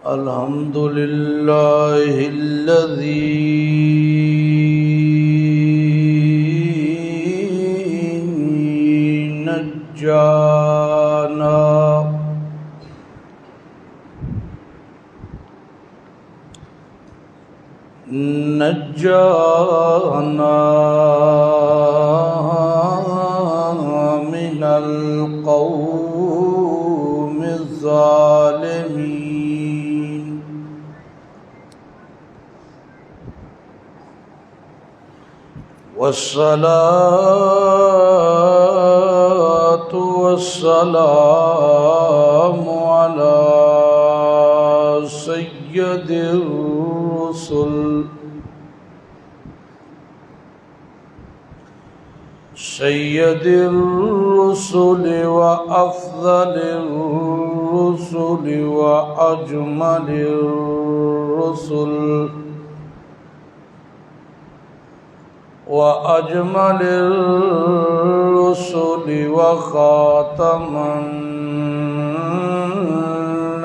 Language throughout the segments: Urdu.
الحمد لله الذي نجانا من القوم الظالمين والصلاة والسلام على سيد الرسل وأفضل الرسل وأجمل الرسل وخاتم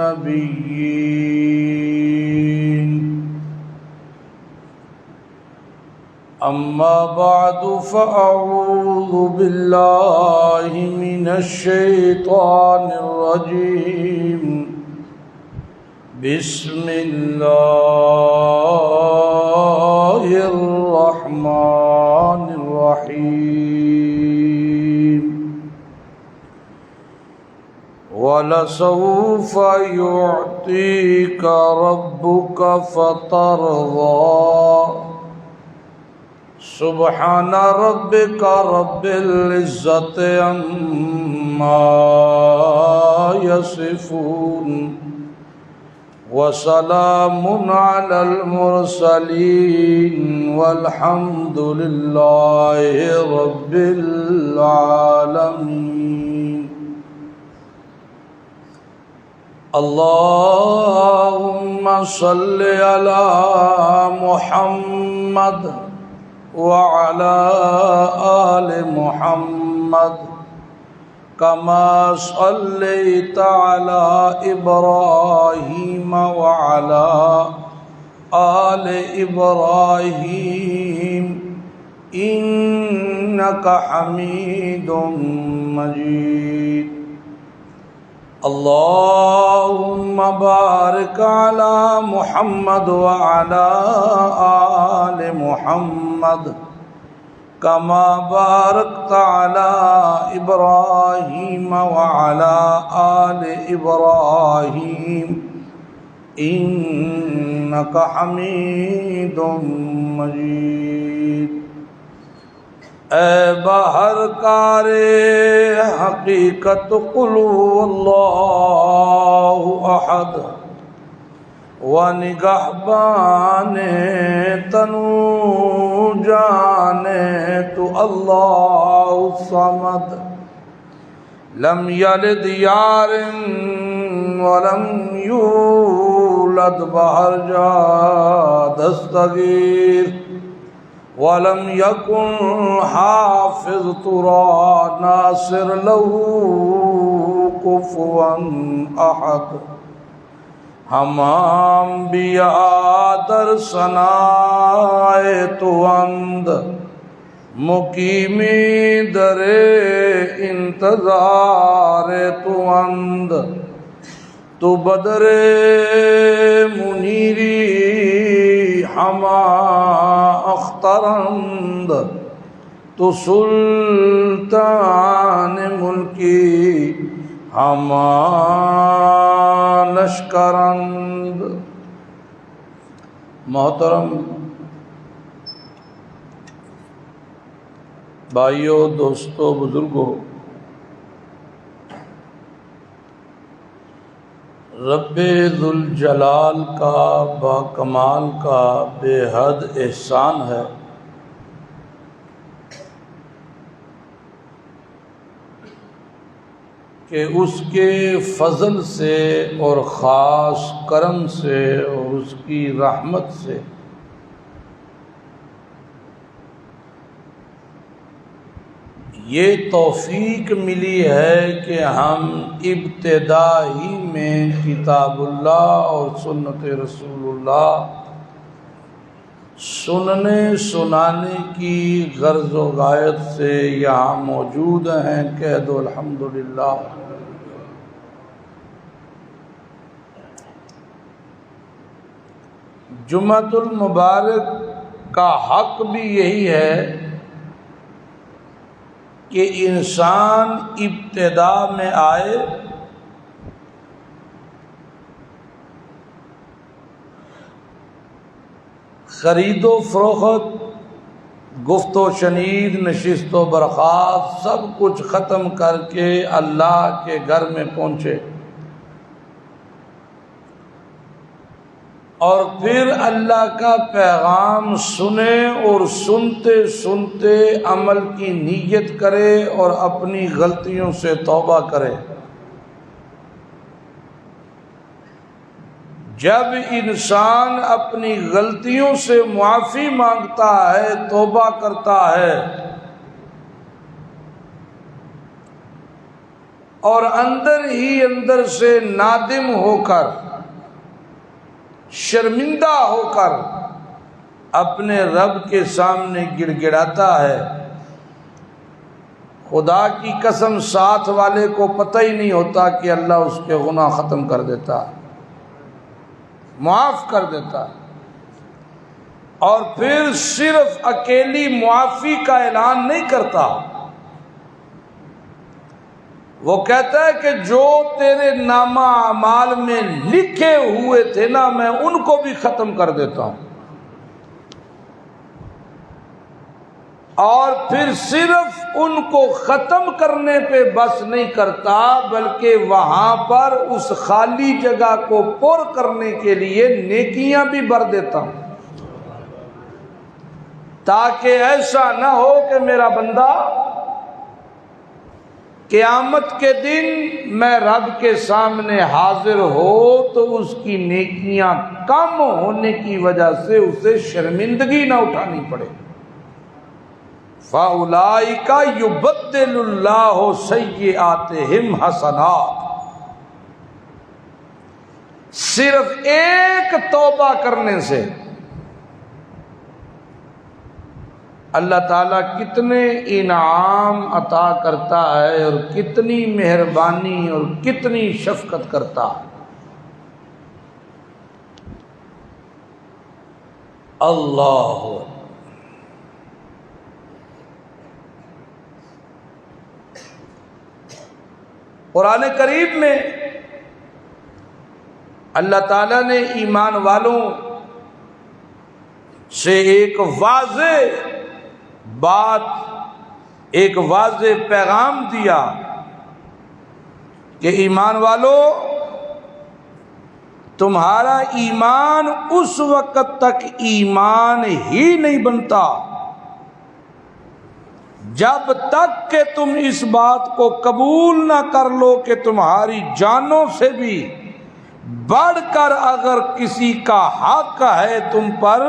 النبيين. أما بعد فأعوذ بالله من الشيطان الرجيم. بسم الله الرحمن الرحيم. وَلَسَوْفَ يُعْطِيكَ رَبُّكَ فَتَرْضَى. سبحان ربك رب العزة عما يصفون وسلام على المرسلين والحمد لله رب العالمين. اللهم صل على محمد وعلى آل محمد كما صليت على إبراهيم وعلى آل إبراهيم إنك حميد مجيد. اللهم بارك على محمد وعلى آل محمد كما باركت على إبراهيم وعلى آل إبراهيم إنك حميد مجيد. اے باہر کار حقیقت قل هو اللہ احد و نگہبان تنو جانے تو اللہ الصمد لم یلد یار ولم یولد بہر جا دستگیر ولم يكن حافظ ترى ناصر له كفوا أحد. ہم انبیاء در ثنائے تو اند مقیمی در انتظار تو اند تو بدر منیری ہما اخترند تو سلطان ملکی ہما لشکرند. محترم بھائیو، دوستو، بزرگو، رب ذوالجلال کا با کمال کا بے حد احسان ہے کہ اس کے فضل سے اور خاص کرم سے اور اس کی رحمت سے یہ توفیق ملی ہے کہ ہم ابتدا ہی میں کتاب اللہ اور سنت رسول اللہ سننے سنانے کی غرض و غایت سے یہاں موجود ہیں. کہہ دو الحمدللہ. جمعۃ المبارک کا حق بھی یہی ہے کہ انسان ابتدا میں آئے خرید و فروخت، گفت و شنید، نشست و برخاست سب کچھ ختم کر کے اللہ کے گھر میں پہنچے اور پھر اللہ کا پیغام سنے اور سنتے سنتے عمل کی نیت کرے اور اپنی غلطیوں سے توبہ کرے. جب انسان اپنی غلطیوں سے معافی مانگتا ہے، توبہ کرتا ہے اور اندر ہی اندر سے نادم ہو کر، شرمندہ ہو کر اپنے رب کے سامنے گڑ گڑاتا ہے، خدا کی قسم ساتھ والے کو پتہ ہی نہیں ہوتا کہ اللہ اس کے گناہ ختم کر دیتا ہے، معاف کر دیتا ہے. اور پھر صرف اکیلی معافی کا اعلان نہیں کرتا، وہ کہتا ہے کہ جو تیرے نامہ اعمال میں لکھے ہوئے تھے نا، میں ان کو بھی ختم کر دیتا ہوں. اور پھر صرف ان کو ختم کرنے پہ بس نہیں کرتا، بلکہ وہاں پر اس خالی جگہ کو پر کرنے کے لیے نیکیاں بھی بھر دیتا ہوں، تاکہ ایسا نہ ہو کہ میرا بندہ قیامت کے دن میں رب کے سامنے حاضر ہو تو اس کی نیکیاں کم ہونے کی وجہ سے اسے شرمندگی نہ اٹھانی پڑے. فَأُولَئِكَ يُبَدِّلُ اللَّهُ سَيِّئَاتِهِمْ حَسَنَاتٍ. صرف ایک توبہ کرنے سے اللہ تعالیٰ کتنے انعام عطا کرتا ہے اور کتنی مہربانی اور کتنی شفقت کرتا ہے. اللہ قرآن کریم میں اللہ تعالیٰ نے ایمان والوں سے ایک واضح بات، ایک واضح پیغام دیا کہ ایمان والو، تمہارا ایمان اس وقت تک ایمان ہی نہیں بنتا جب تک کہ تم اس بات کو قبول نہ کر لو کہ تمہاری جانوں سے بھی بڑھ کر اگر کسی کا حق ہے تم پر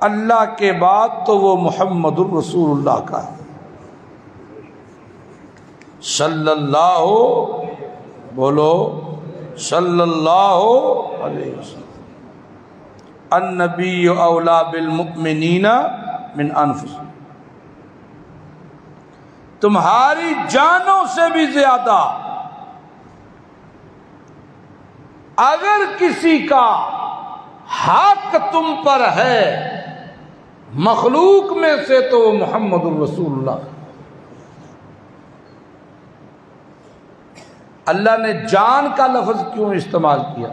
اللہ کے بعد تو وہ محمد الرسول اللہ کا ہے صلی اللہ، بولو صلی اللہ علیہ وسلم. النبی اولا بالمؤمنین من انفسہم، تمہاری جانوں سے بھی زیادہ اگر کسی کا حق تم پر ہے مخلوق میں سے تو وہ محمد الرسول اللہ. اللہ نے جان کا لفظ کیوں استعمال کیا؟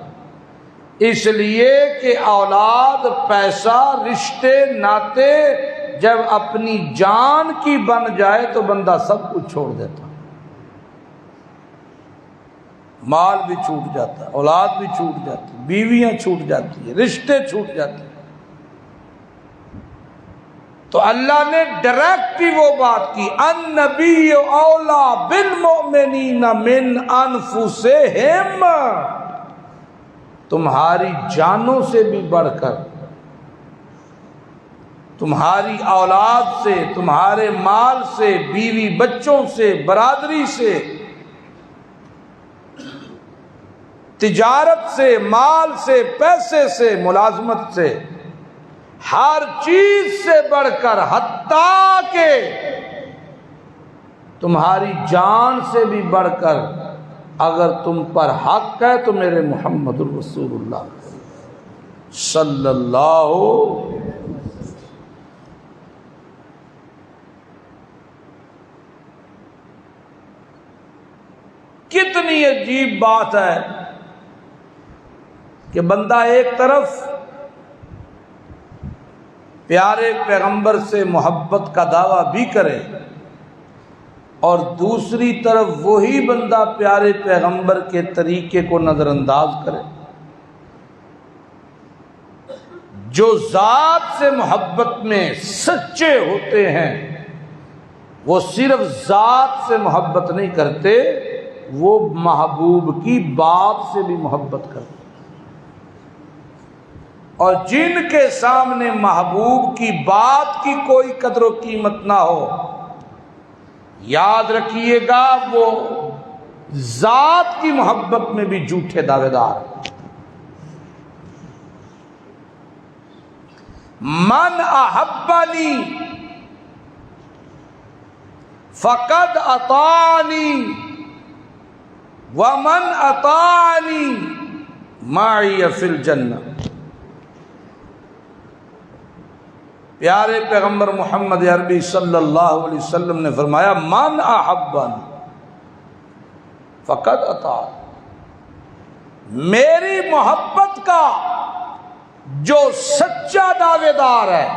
اس لیے کہ اولاد، پیسہ، رشتے، ناتے جب اپنی جان کی بن جائے تو بندہ سب کچھ چھوڑ دیتا، مال بھی چھوٹ جاتا، اولاد بھی چھوٹ جاتی، بیویاں چھوٹ جاتی ہیں، رشتے چھوٹ جاتے ہیں. تو اللہ نے ڈائریکٹ ہی وہ بات کی، النبی اولا بالمؤمنین من انفسہم، تمہاری جانوں سے بھی بڑھ کر تمہاری اولاد سے، تمہارے مال سے، بیوی بچوں سے، برادری سے، تجارت سے، مال سے، پیسے سے، ملازمت سے، ہر چیز سے بڑھ کر، حتیٰ کہ تمہاری جان سے بھی بڑھ کر اگر تم پر حق ہے تو میرے محمد الرسول اللہ صلی اللہ کتنی عجیب بات ہے کہ بندہ ایک طرف پیارے پیغمبر سے محبت کا دعویٰ بھی کرے اور دوسری طرف وہی بندہ پیارے پیغمبر کے طریقے کو نظر انداز کرے۔ جو ذات سے محبت میں سچے ہوتے ہیں وہ صرف ذات سے محبت نہیں کرتے، وہ محبوب کی بات سے بھی محبت کرتے، اور جن کے سامنے محبوب کی بات کی کوئی قدر و قیمت نہ ہو، یاد رکھیے گا وہ ذات کی محبت میں بھی جھوٹے دعوے دار۔ من احبنی فقد اطاعنی ومن اطاعنی معی فی الجنہ۔ پیارے پیغمبر محمد عربی صلی اللہ علیہ وسلم نے فرمایا من احبنی فقد اطاعنی، میری محبت کا جو سچا دعوے دار ہے،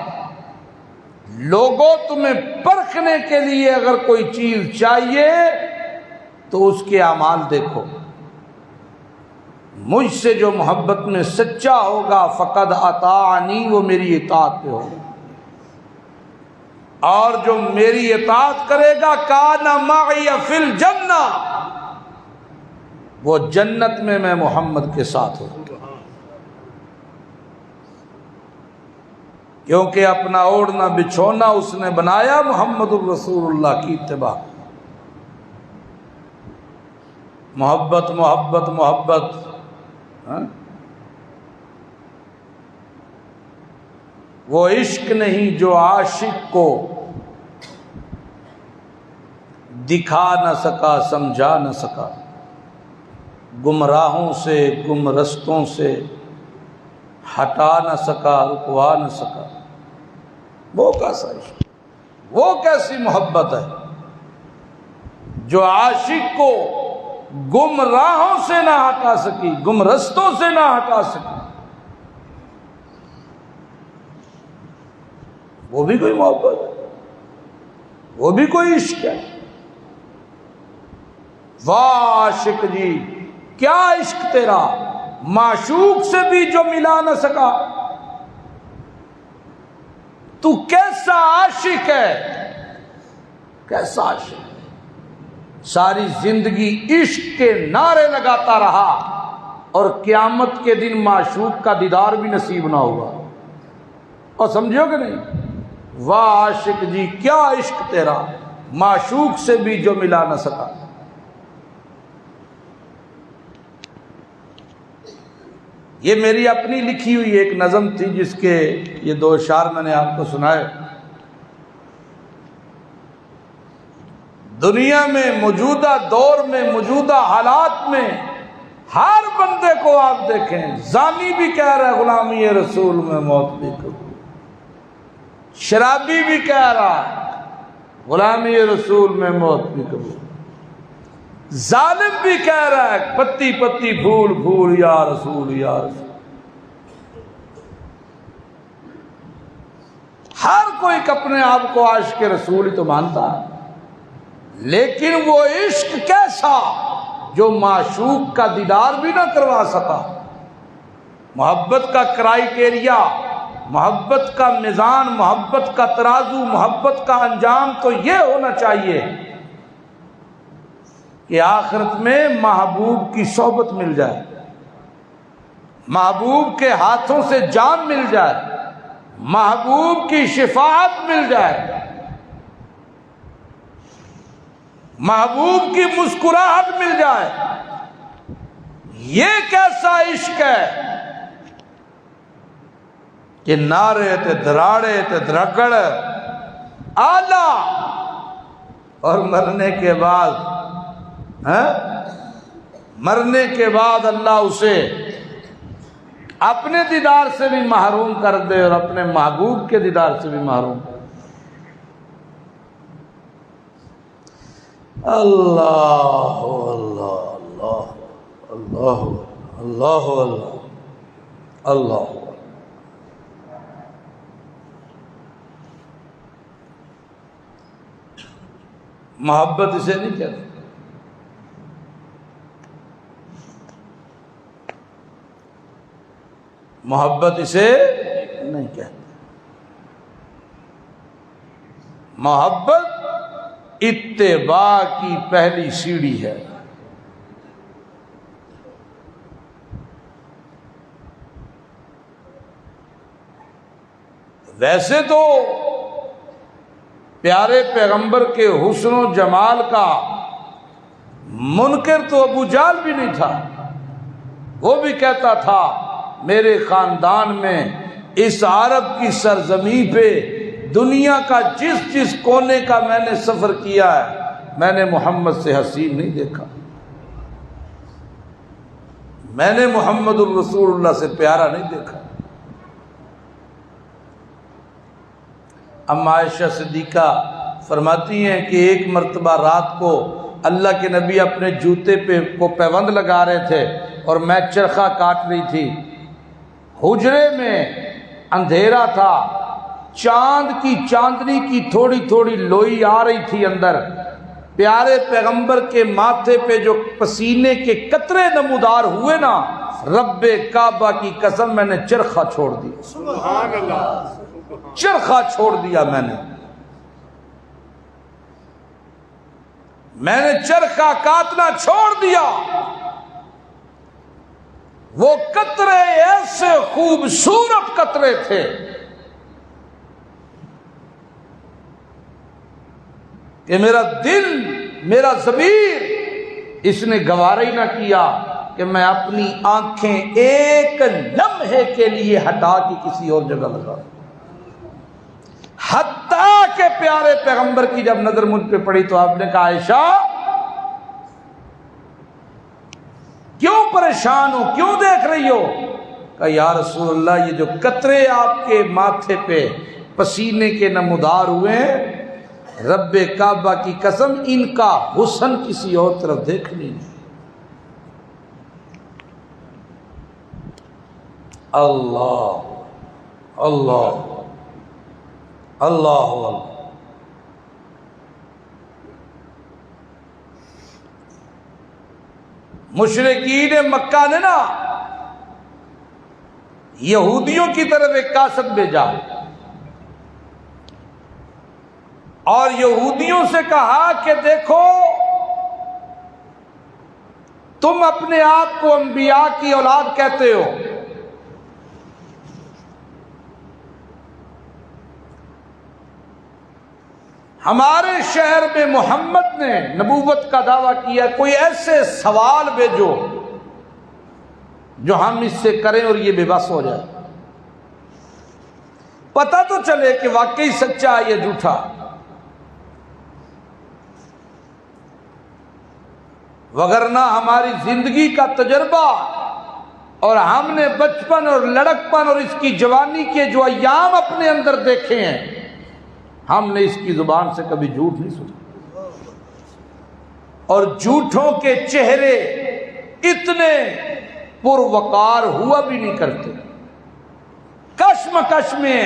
لوگوں تمہیں پرکھنے کے لیے اگر کوئی چیز چاہیے تو اس کے اعمال دیکھو، مجھ سے جو محبت میں سچا ہوگا فقد اطاعنی، وہ میری اطاعت پہ ہوگا، اور جو میری اطاعت کرے گا کان معی فی الجنہ، وہ جنت میں میں محمد کے ساتھ ہوں، کیونکہ اپنا اوڑھنا بچھونا اس نے بنایا محمد الرسول اللہ کی اتباع۔ محبت محبت محبت، وہ عشق نہیں جو عاشق کو دکھا نہ سکا، سمجھا نہ سکا، گمراہوں سے، گم رستوں سے ہٹا نہ سکا، رکوا نہ سکا۔ وہ کیسا عشق، وہ کیسی محبت ہے جو عاشق کو گمراہوں سے نہ ہٹا سکی، گم رستوں سے نہ ہٹا سکی؟ وہ بھی کوئی محبت ہے، وہ بھی کوئی عشق ہے۔ واہ عاشق جی، کیا عشق تیرا، معشوق سے بھی جو ملا نہ سکا، تو کیسا عاشق ہے، کیسا عاشق ہے؟ ساری زندگی عشق کے نعرے لگاتا رہا اور قیامت کے دن معشوق کا دیدار بھی نصیب نہ ہوا، اور سمجھو کہ نہیں؟ واہ عاشق جی، کیا عشق تیرا، معشوق سے بھی جو ملا نہ سکا۔ یہ میری اپنی لکھی ہوئی ایک نظم تھی جس کے یہ دو اشعار میں نے آپ کو سنائے۔ دنیا میں موجودہ دور میں، موجودہ حالات میں ہر بندے کو آپ دیکھیں، زانی بھی کہہ رہا ہے غلامی رسول میں موت بھی قبول، شرابی بھی کہہ رہا ہے غلامی رسول میں موت بھی قبول، ظالم بھی کہہ رہا ہے پتی پتی پھول پھول یا رسول یا رسول۔ ہر کوئی اپنے آپ کو عاشق رسول ہی تو مانتا ہے، لیکن وہ عشق کیسا جو معشوق کا دیدار بھی نہ کروا سکا۔ محبت کا کرائیٹیریا، محبت کا میزان، محبت کا ترازو، محبت کا انجام تو یہ ہونا چاہیے کہ آخرت میں محبوب کی صحبت مل جائے، محبوب کے ہاتھوں سے جان مل جائے، محبوب کی شفاعت مل جائے، محبوب کی مسکراہٹ مل جائے، یہ کیسا عشق ہے کہ نعرے تے دراڑے تے درکڑ آلہ، اور مرنے کے بعد مرنے کے بعد اللہ اسے اپنے دیدار سے بھی محروم کر دے اور اپنے محبوب کے دیدار سے بھی محروم۔ اللہ اللہ اللہ اللہ اللہ اللہ۔ محبت اسے نہیں کہتے، محبت اسے نہیں کہتے۔ محبت اتباع کی پہلی سیڑھی ہے۔ ویسے تو پیارے پیغمبر کے حسن و جمال کا منکر تو ابو جہل بھی نہیں تھا، وہ بھی کہتا تھا میرے خاندان میں اس عرب کی سرزمین پہ دنیا کا جس کونے کا میں نے سفر کیا ہے، میں نے محمد سے حسین نہیں دیکھا، میں نے محمد الرسول اللہ سے پیارا نہیں دیکھا۔ ام عائشہ صدیقہ فرماتی ہیں کہ ایک مرتبہ رات کو اللہ کے نبی اپنے جوتے پہ کو پیوند لگا رہے تھے اور میں چرخہ کاٹ رہی تھی، حجرے میں اندھیرا تھا، چاند کی چاندنی کی تھوڑی تھوڑی لوئی آ رہی تھی اندر، پیارے پیغمبر کے ماتھے پہ جو پسینے کے قطرے نمودار ہوئے نا، رب کعبہ کی قسم میں نے چرخہ چھوڑ دیا، سبحان اللہ، چرخہ چھوڑ دیا میں نے چرخہ کاٹنا چھوڑ دیا۔ وہ قطرے ایسے خوبصورت قطرے تھے کہ میرا دل، میرا ضمیر اس نے گوارا ہی نہ کیا کہ میں اپنی آنکھیں ایک لمحے کے لیے ہٹا کے کسی اور جگہ لگا، حتیٰ کہ پیارے پیغمبر کی جب نظر مجھ پہ پڑی تو آپ نے کہا عائشہ کیوں پریشان ہو، کیوں دیکھ رہی ہو؟ کہا یا رسول اللہ یہ جو قطرے آپ کے ماتھے پہ پسینے کے نمودار ہوئے ہیں، رب کعبہ کی قسم ان کا حسن کسی اور طرف دیکھنی نہیں۔ اللہ اللہ اللہ اللہ۔ مشرکین مکہ نے نا یہودیوں کی طرف ایک کاسد بھیجا اور یہودیوں سے کہا کہ دیکھو تم اپنے آپ کو انبیاء کی اولاد کہتے ہو، ہمارے شہر میں محمد نے نبوت کا دعویٰ کیا، کوئی ایسے سوال بھیجو جو ہم اس سے کریں اور یہ بے بس ہو جائے، پتہ تو چلے کہ واقعی سچا ہے یا جھوٹا۔ وگرنہ ہماری زندگی کا تجربہ اور ہم نے بچپن اور لڑکپن اور اس کی جوانی کے جو ایام اپنے اندر دیکھے ہیں، ہم نے اس کی زبان سے کبھی جھوٹ نہیں سنا، اور جھوٹوں کے چہرے اتنے پروقار ہوا بھی نہیں کرتے، کشمکش میں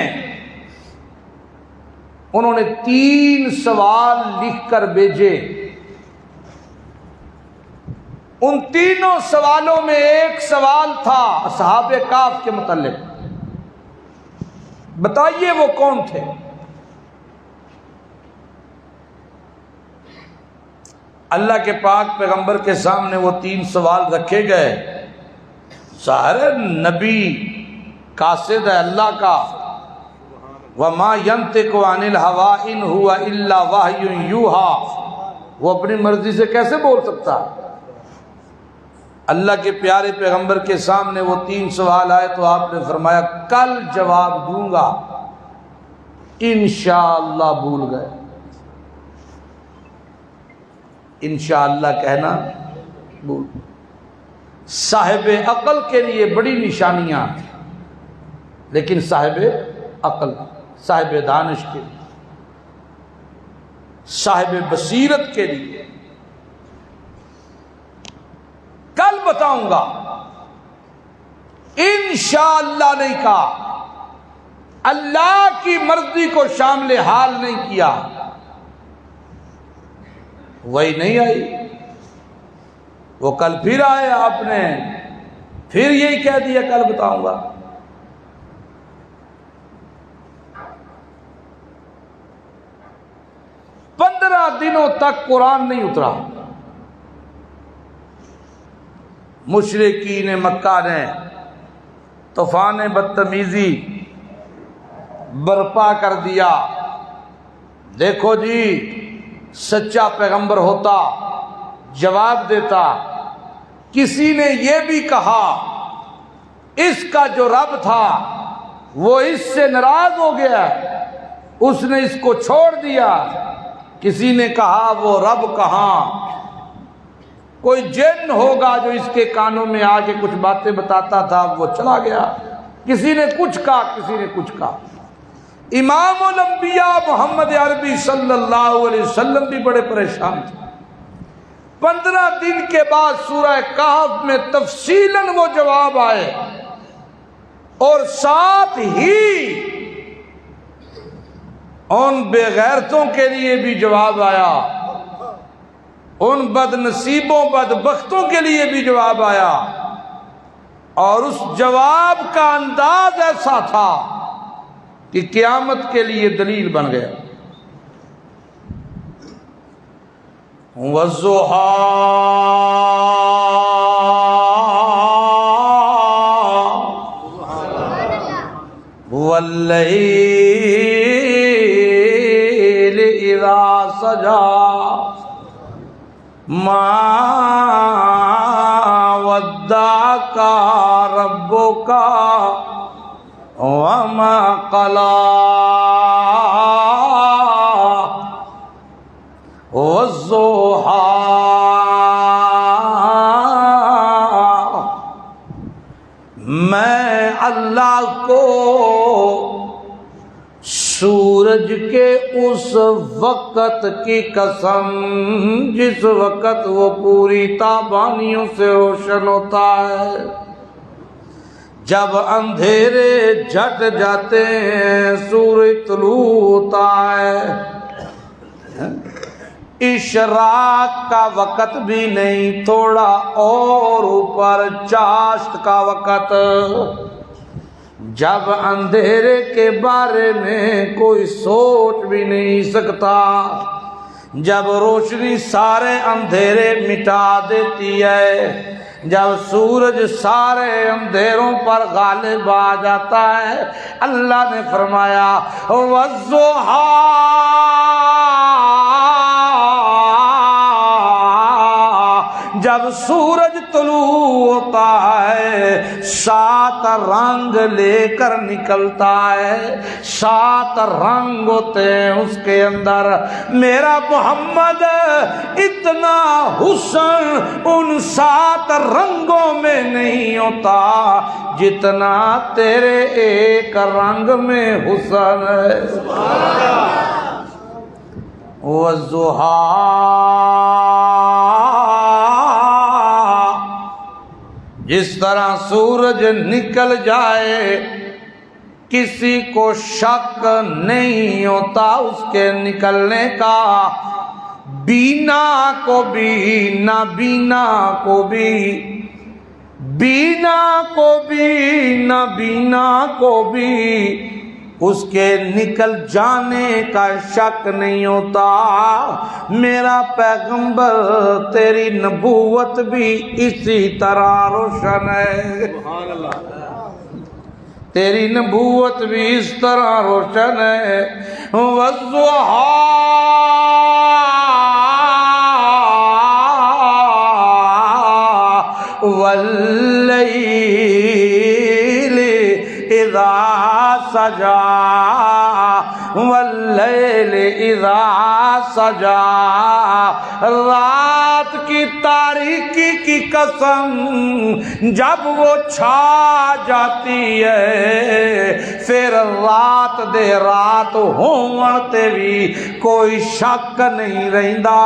انہوں نے 3 سوال لکھ کر بھیجے، ان تینوں سوالوں میں ایک سوال تھا اصحاب کہف کے متعلق، بتائیے وہ کون تھے؟ اللہ کے پاک پیغمبر کے سامنے وہ 3 سوال رکھے گئے، ظاہر نبی قاصد ہے اللہ کا، وما ينطق عن الهوى ان هو الا وحی یوحی، وہ اپنی مرضی سے کیسے بول سکتا؟ اللہ کے پیارے پیغمبر کے سامنے وہ 3 سوال آئے تو آپ نے فرمایا کل جواب دوں گا، انشاءاللہ بھول گئے۔ انشاءاللہ کہنا بھول۔ صاحب عقل کے لیے بڑی نشانیاں ہیں، لیکن صاحب عقل، صاحب دانش کے لیے، صاحب بصیرت کے لیے کل بتاؤں گا، انشاءاللہ نہیں کہا، اللہ کی مرضی کو شامل حال نہیں کیا، وہی نہیں آئی، وہ کل پھر آئے، آپ نے پھر یہی کہہ دیا کل بتاؤں گا۔ پندرہ دنوں تک قرآن نہیں اترا۔ مشرکین مکہ نے طوفان بدتمیزی برپا کر دیا۔ دیکھو جی، سچا پیغمبر ہوتا جواب دیتا۔ کسی نے یہ بھی کہا اس کا جو رب تھا وہ اس سے ناراض ہو گیا، اس نے اس کو چھوڑ دیا۔ کسی نے کہا وہ رب کہاں، کوئی جن ہوگا جو اس کے کانوں میں آ کے کچھ باتیں بتاتا تھا، وہ چلا گیا۔ کسی نے کچھ کہا، کسی نے کچھ کہا۔ امام الانبیاء محمد عربی صلی اللہ علیہ وسلم بھی بڑے پریشان تھے۔ 15 دن کے بعد سورہ کہف میں تفصیلاً وہ جواب آئے، اور ساتھ ہی ان بے غیرتوں کے لیے بھی جواب آیا، ان بد نصیبوں بدبختوں کے لیے بھی جواب آیا، اور اس جواب کا انداز ایسا تھا کہ قیامت کے لیے دلیل بن گیا۔ وَالضُّحَىٰ وَاللَّيْلِ إِذَا سَجَىٰ مَا وَدَّعَكَ رَبُّكَ وَمَا قَلَىٰ وَالضُّحَىٰ، میں اللہ کو سورج کے اس وقت کی قسم جس وقت وہ پوری تابانیوں سے روشن ہوتا ہے، جب اندھیرے جھٹ جاتے ہیں سورج طلوع ہوتا ہے، اشراق کا وقت بھی نہیں، تھوڑا اور اوپر چاشت کا وقت، جب اندھیرے کے بارے میں کوئی سوچ بھی نہیں سکتا، جب روشنی سارے اندھیرے مٹا دیتی ہے، جب سورج سارے اندھیروں پر غالب آ جاتا ہے، اللہ نے فرمایا وَالضُّحَىٰ، جب سورج طلوع ہوتا ہے 7 رنگ لے کر نکلتا ہے، 7 رنگ ہوتے ہیں اس کے اندر، میرا محمد اتنا حسن ان 7 رنگوں میں نہیں ہوتا جتنا تیرے ایک رنگ میں حسن ہے۔ وَالضُّحَىٰ، جس طرح سورج نکل جائے کسی کو شک نہیں ہوتا اس کے نکلنے کا، بینا کو بھی، نابینا کو بھی، بینا کو بھی، نابینا کو بھی اس کے نکل جانے کا شک نہیں ہوتا۔ میرا پیغمبر تیری نبوت بھی اسی طرح روشن ہے۔ تیری نبوت بھی اس طرح روشن ہے. والضحیٰ واللیل اذا سجا واللیل اذا سجا. رات کی تاریکی کی قسم جب وہ چھا جاتی ہے پھر رات دے رات ہون تے بھی کوئی شک نہیں رہندا.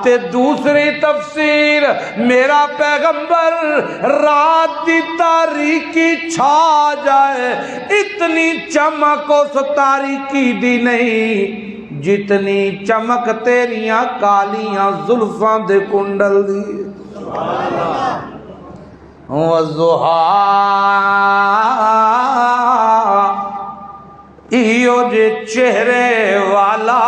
تے دوسری تفسیر میرا پیغمبر رات دی تاریکی چھا جائے اتنی چمک اس تاریکی دی نہیں جتنی چمک تیریاں کالیاں زلفاں دے کنڈل دی. والضحیٰ ایو جے چہرے والا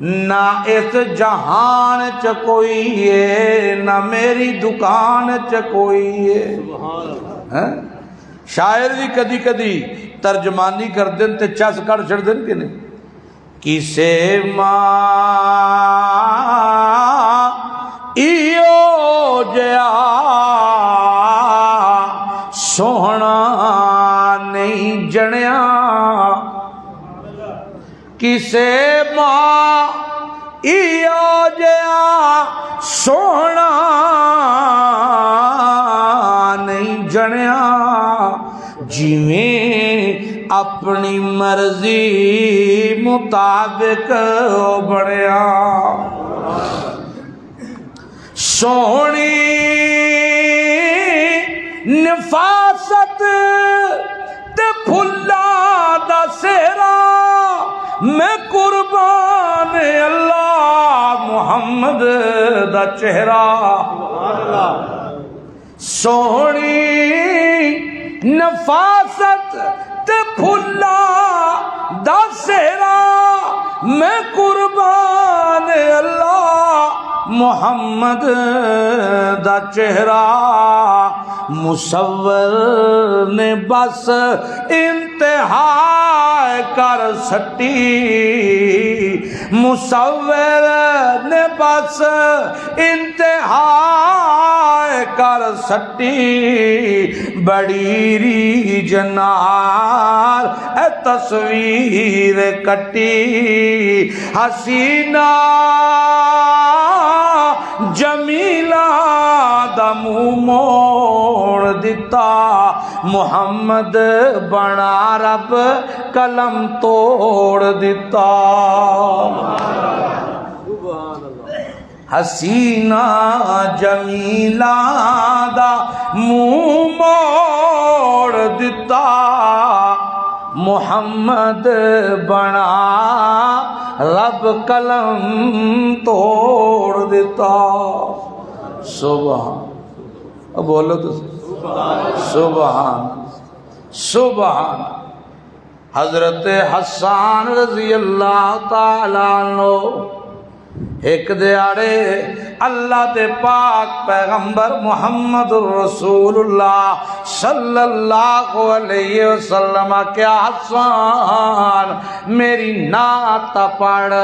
نہ اس جہان چ کوئی ہے نہ میری دکان چ کوئی ہے. شاعر بھی کدی کدی ترجمانی کر دیں تے چس کر چھڑ دیں کہ نہیں. کسے ماں ایو جیا سوہنا نہیں جنیا. کسے ماں ایو جیا سوہنا نہیں جنیا. جویں اپنی مرضی مطابق بڑھیا. سونی نفاست تے پھلا دا سہرا میں قربان اللہ محمد دا چہرہ. سونی نفاست تے پھلا دا سہرا میں قربان اللہ محمد دا چہرہ. مصور نے بس انتہا کر سٹی. مصور نے بس انتہا کر سٹی. بڑی ری جنار اے تصویر کٹی. حسینہ جمیلہ دا منہ موڑ دیتا. محمد بنا رب قلم توڑ دیتا. حسینہ جمیلہ دا منہ موڑ دیتا. محمد بنا رب قلم توڑ دیتا. سبحان. اب بولو تو سبحان سبحان. حضرت حسان رضی اللہ تعالیٰ عنہ ایک دیاڑے اللہ دے پاک پیغمبر محمد رسول اللہ صلی اللہ علیہ وسلم کیا حسان میری نعت پڑھ.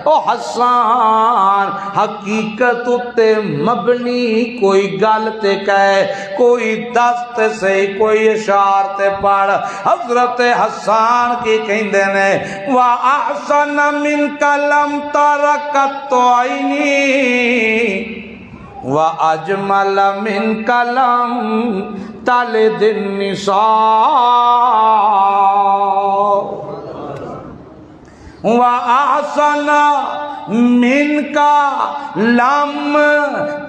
او حسان حقیقت تے مبنی کوئی گل تے کہے کوئی دست سے کوئی اشار تے پڑھ. حضرت حسان کی کہندے نے وَأَحْسَنَ مِنْكَ لَمْ تَرَكَتْ عَيْنِي وَأَجْمَلَ مِنْكَ لَمْ تَلِدِ النِّسَاءُ وَأَحْسَنَ مِنْكَ لَمْ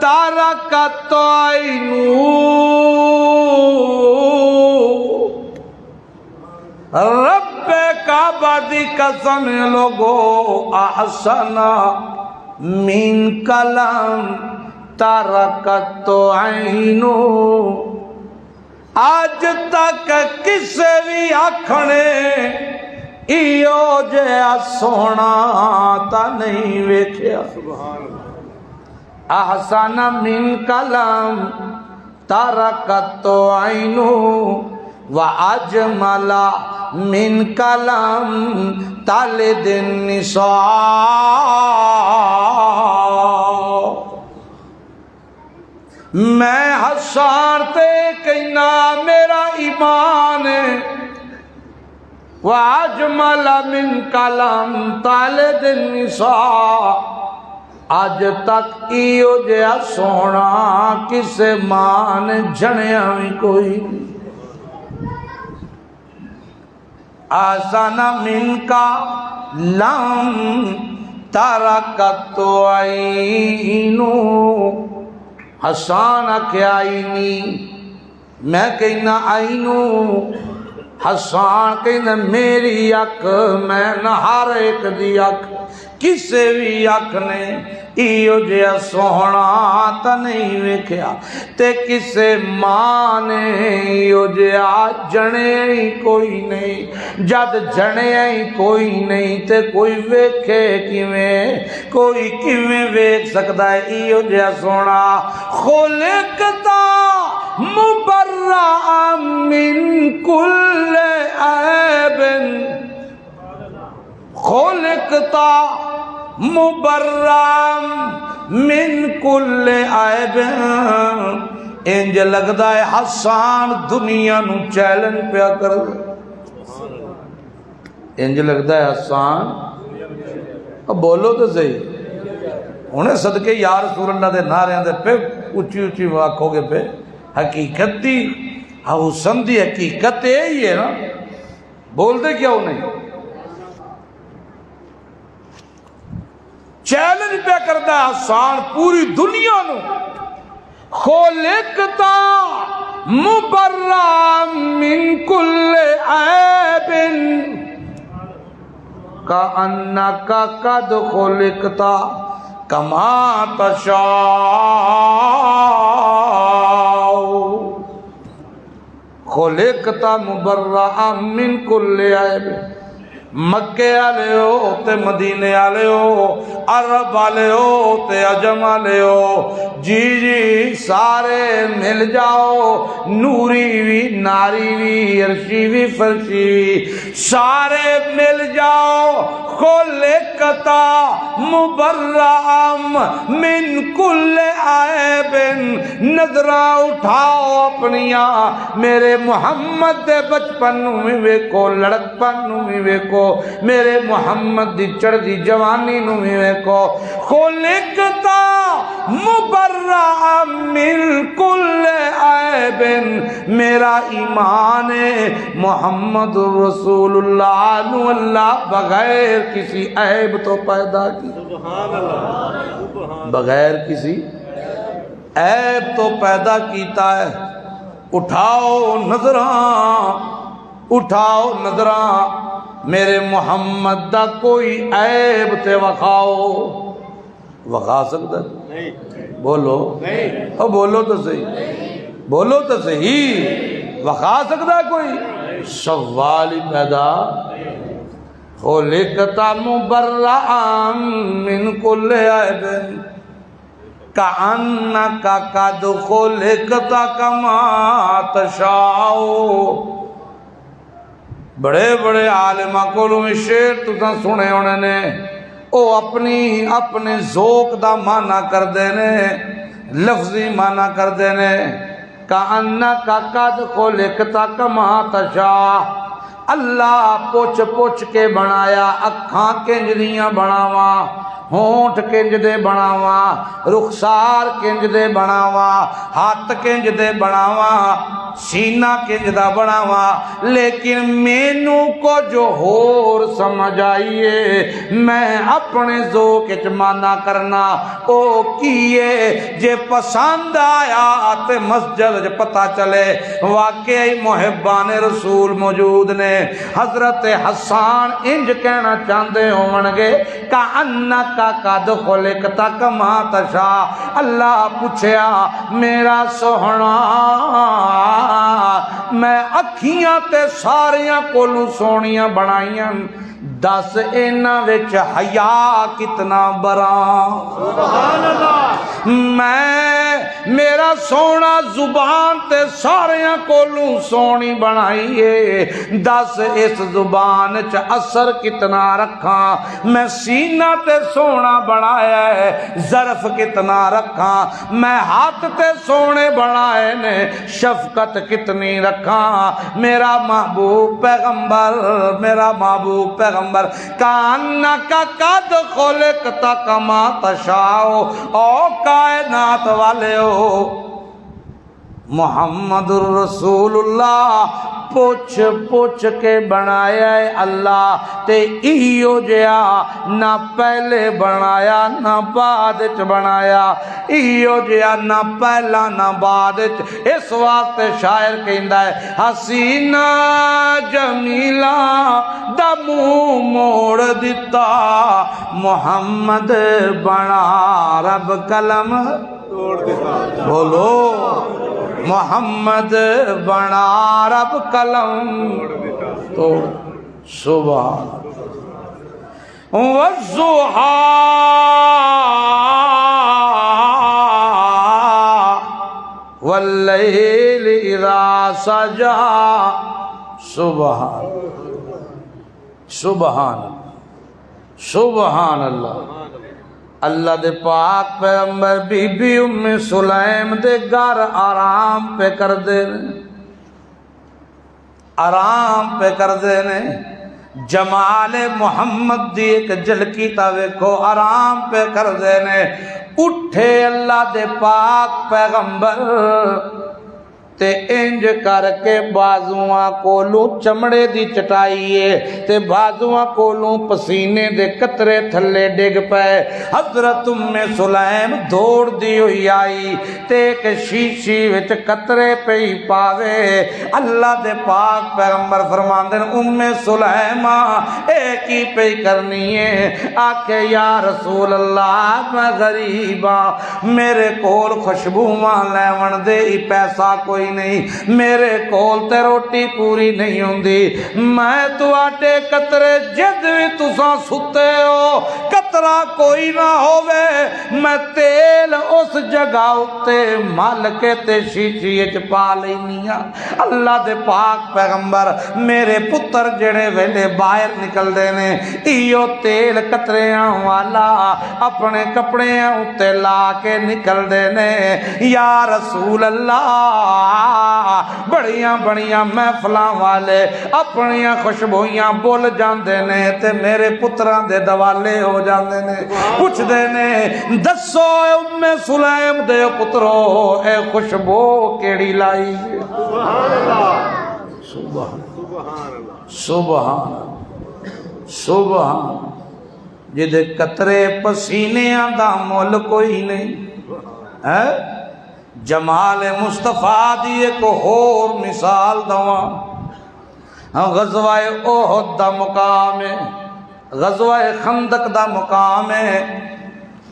تَرَكَتْ عَيْنُ. رب کعبہ دی قسم لوگو احسن من کلام ترکت عین. آج تک کسے بھی آکھنے ایو جیا سونا تا نہیں ویکھیا. احسن من کلام ترکت عین وَأَجْمَلَ مِنْ کَلَمْ طَالِدِ النِّسَاء۔ میں حسان تے کہنا میرا ایمان ہے، وَأَجْمَلَ مِنْ کَلَمْ طَالِدِ النِّسَاء، اج تک ایو جیا سونا کسے مان جھنیا بھی کوئی آسانا من کا لم ترکت عینو، حسان کیا عینی، میں کہنا عینو، حسان کہنا میری اکھ، میں نہ ہر ایک دی اکھ، کسے بھی اکھ نے ایو جیا سوہنا تا نہیں ویکھیا، تے کسے ماں نے ایو جیا جنے ہی کوئی نہیں، جد جنے ہی کوئی نہیں تے کوئی ویکھے کیویں، کوئی کیویں ویکھ سکدا ہے ایو جیا سوہنا۔ خلقتا مبرأ من کل عیب، خلقتا مبرأ من کل عیب، انج لگدا ہے حسان دنیا نو چیلنج پیا کر، انج لگدا ہے حسان، اب بولو تو صحیح، انہیں صدقے یا رسول اللہ دے نعرے دے پہ اچھی اچھی آکھو گے پہ حقیقت دی حسن دی حقیقت یہی ہے نا، بول دے کیا انہیں چیلنج پہ کرتا ہے حسان پوری دنیا نو۔ خلقتا مبرأ من کل عیب کأنک قد خلقتا کما تشاء، خلقتا مبرأ من کل عیب، مکے والے ہو تے مدینے والے ہو، عرب والے ہو تے عجم والے ہو، جی جی سارے مل جاؤ، نوری بھی ناری بھی عرشی بھی فرشی بھی سارے مل جاؤ۔ خلقتا مبرأ من کل عیب، نظراں اٹھاؤ اپنیاں میرے محمد دے بچپن نو بھی ویکھو، لڑکپن نو بھی ویکھو، میرے محمد دی چڑھدی جوانی نو بھی ویکھو۔ خلقتا مبرأ من کل عیب، میرا ایمان ہے محمد رسول اللہ نو اللہ بغیر کسی عیب تو پیدا کی، بغیر کسی عیب تو پیدا کیتا ہے۔ اٹھاؤ نظراں، اٹھاؤ نظراں میرے محمد دا کوئی عیب تے وخاؤ، وخا سکتا ہے؟ بولو او بولو تو صحیح، بولو تو صحیح، وخا سکتا ہے کوئی؟ سوال ہی پیدا۔ خلقتا مبرأ من کل عیب کأنک قد خلقت کما تشاء۔ بڑے بڑے عالماں کولوں شعر تساں سنے ہونے نے، او اپنے ذوق دا معنی کردے نے، لفظی معنی کردے نے۔ کأنک قد خلقت کما تشاء، اللہ پوچھ پوچھ کے بنایا، اکھاں کنج دیاں بناواں، ہونٹ کنج دے بناواں، رخسار کنج دے بناواں، ہاتھ کنج دے بناواں، سینہ کنج دا بناواں، لیکن مینو کو جو ہور سمجھ آئیے میں اپنے ذوق وچ مانا کرنا او کیے، جے پسند آیا تے مسجد وچ پتہ چلے واقعی محبان رسول موجود نے۔ حضرت حسان انج کہنا چاہتے ہون گے کأنک قد خلقت کما تشاء، اللہ پوچھیا میرا سوہنا میں اکھیاں تے ساریاں کولوں سونیاں بنائیاں، دس انہاں وچ حیا کتنا براں، میں میرا سونا زبان تے ساریاں کولوں سونی بنائیے، دس اس زبان چ اثر کتنا رکھاں، میں سینہ تے سونا بنایا ہے، ظرف کتنا رکھاں، میں ہاتھ تے سونے بنائے نے، شفقت کتنی رکھاں۔ میرا محبوب پیغمبر، میرا محبوب پیغمبر، کانکا قد خلقت کما تشاء، او کائنات والے ہو محمد الرسول اللہ پوچھ پوچھ کے بنایا ہے اللہ، تے ایو جیا نہ پہلے بنایا نہ بعد چ بنایا، ایو جیا نہ پہلا نہ بعد چ۔ اس واسطے شاعر کہندا ہے حسینہ جمیلہ دا منہ موڑ دتا، محمد بنا رب قلم توڑ دیتا، بولو محمد بنا رب قلم توڑ۔ سبحان والضحیٰ واللیل اذا سجا، سبحان سبحان سبحان اللہ۔ اللہ دے پاک پیغمبر بی بی ام سلیم دے گھر آرام پہ کر دے نے، آرام پہ کر دے نے، جمال محمد دی ایک جھلکی تا ویکھو، آرام پہ کر دے نے۔ اٹھے اللہ دے پاک پیغمبر تے انج کر کے بازواں کولوں چمڑے دی چٹائیے تے بازواں کولوں پسینے دے قطرے تھلے ڈگ پئے۔ حضرت ام سلیم دوڑ دی ہوئی آئی تے ایک شیشی وچ قطرے پئی پاوے۔ اللہ دے پاک پیغمبر فرماندے ام سلیمہ اے کی پئی کرنی ہے؟ آکھے یا رسول اللہ میں غریب ہاں، میرے کول خوشبوواں لیون دے ہی پیسہ کوئی نہیں، میرے کول تے روٹی پوری نہیں ہوندی، میں تواڈے قطرے جد وی تساں ستے ہو قطرہ کوئی نہ ہووے، میں تیل اس جگہ اتے مل کے تے شیشی وچ پا لینی ہاں۔ اللہ دے پاک پیغمبر میرے پتر جڑے ویلے باہر نکل دے نے ایو تیل قطریاں والا اپنے کپڑیاں اتے لا کے نکل دے نے۔ یا رسول اللہ بڑیاں بڑیاں محفلاں والے اپنیاں خوشبوئیاں بول جاندے نے تے میرے پتراں دے دوالے ہو جاندے نے، پوچھ دے نے دسو اے ام سلیم دے پترو اے خوشبو کیڑی لائی؟ سبحان اللہ سبحان سبحان سبحان، جدے قطرے پسینیاں دا مول کوئی نہیں ہے۔ جمال مصطفیٰ دی ایک اور مثال دواں، غزوہ احد دا مقام ہے، غزوہ خندق دا مقام ہے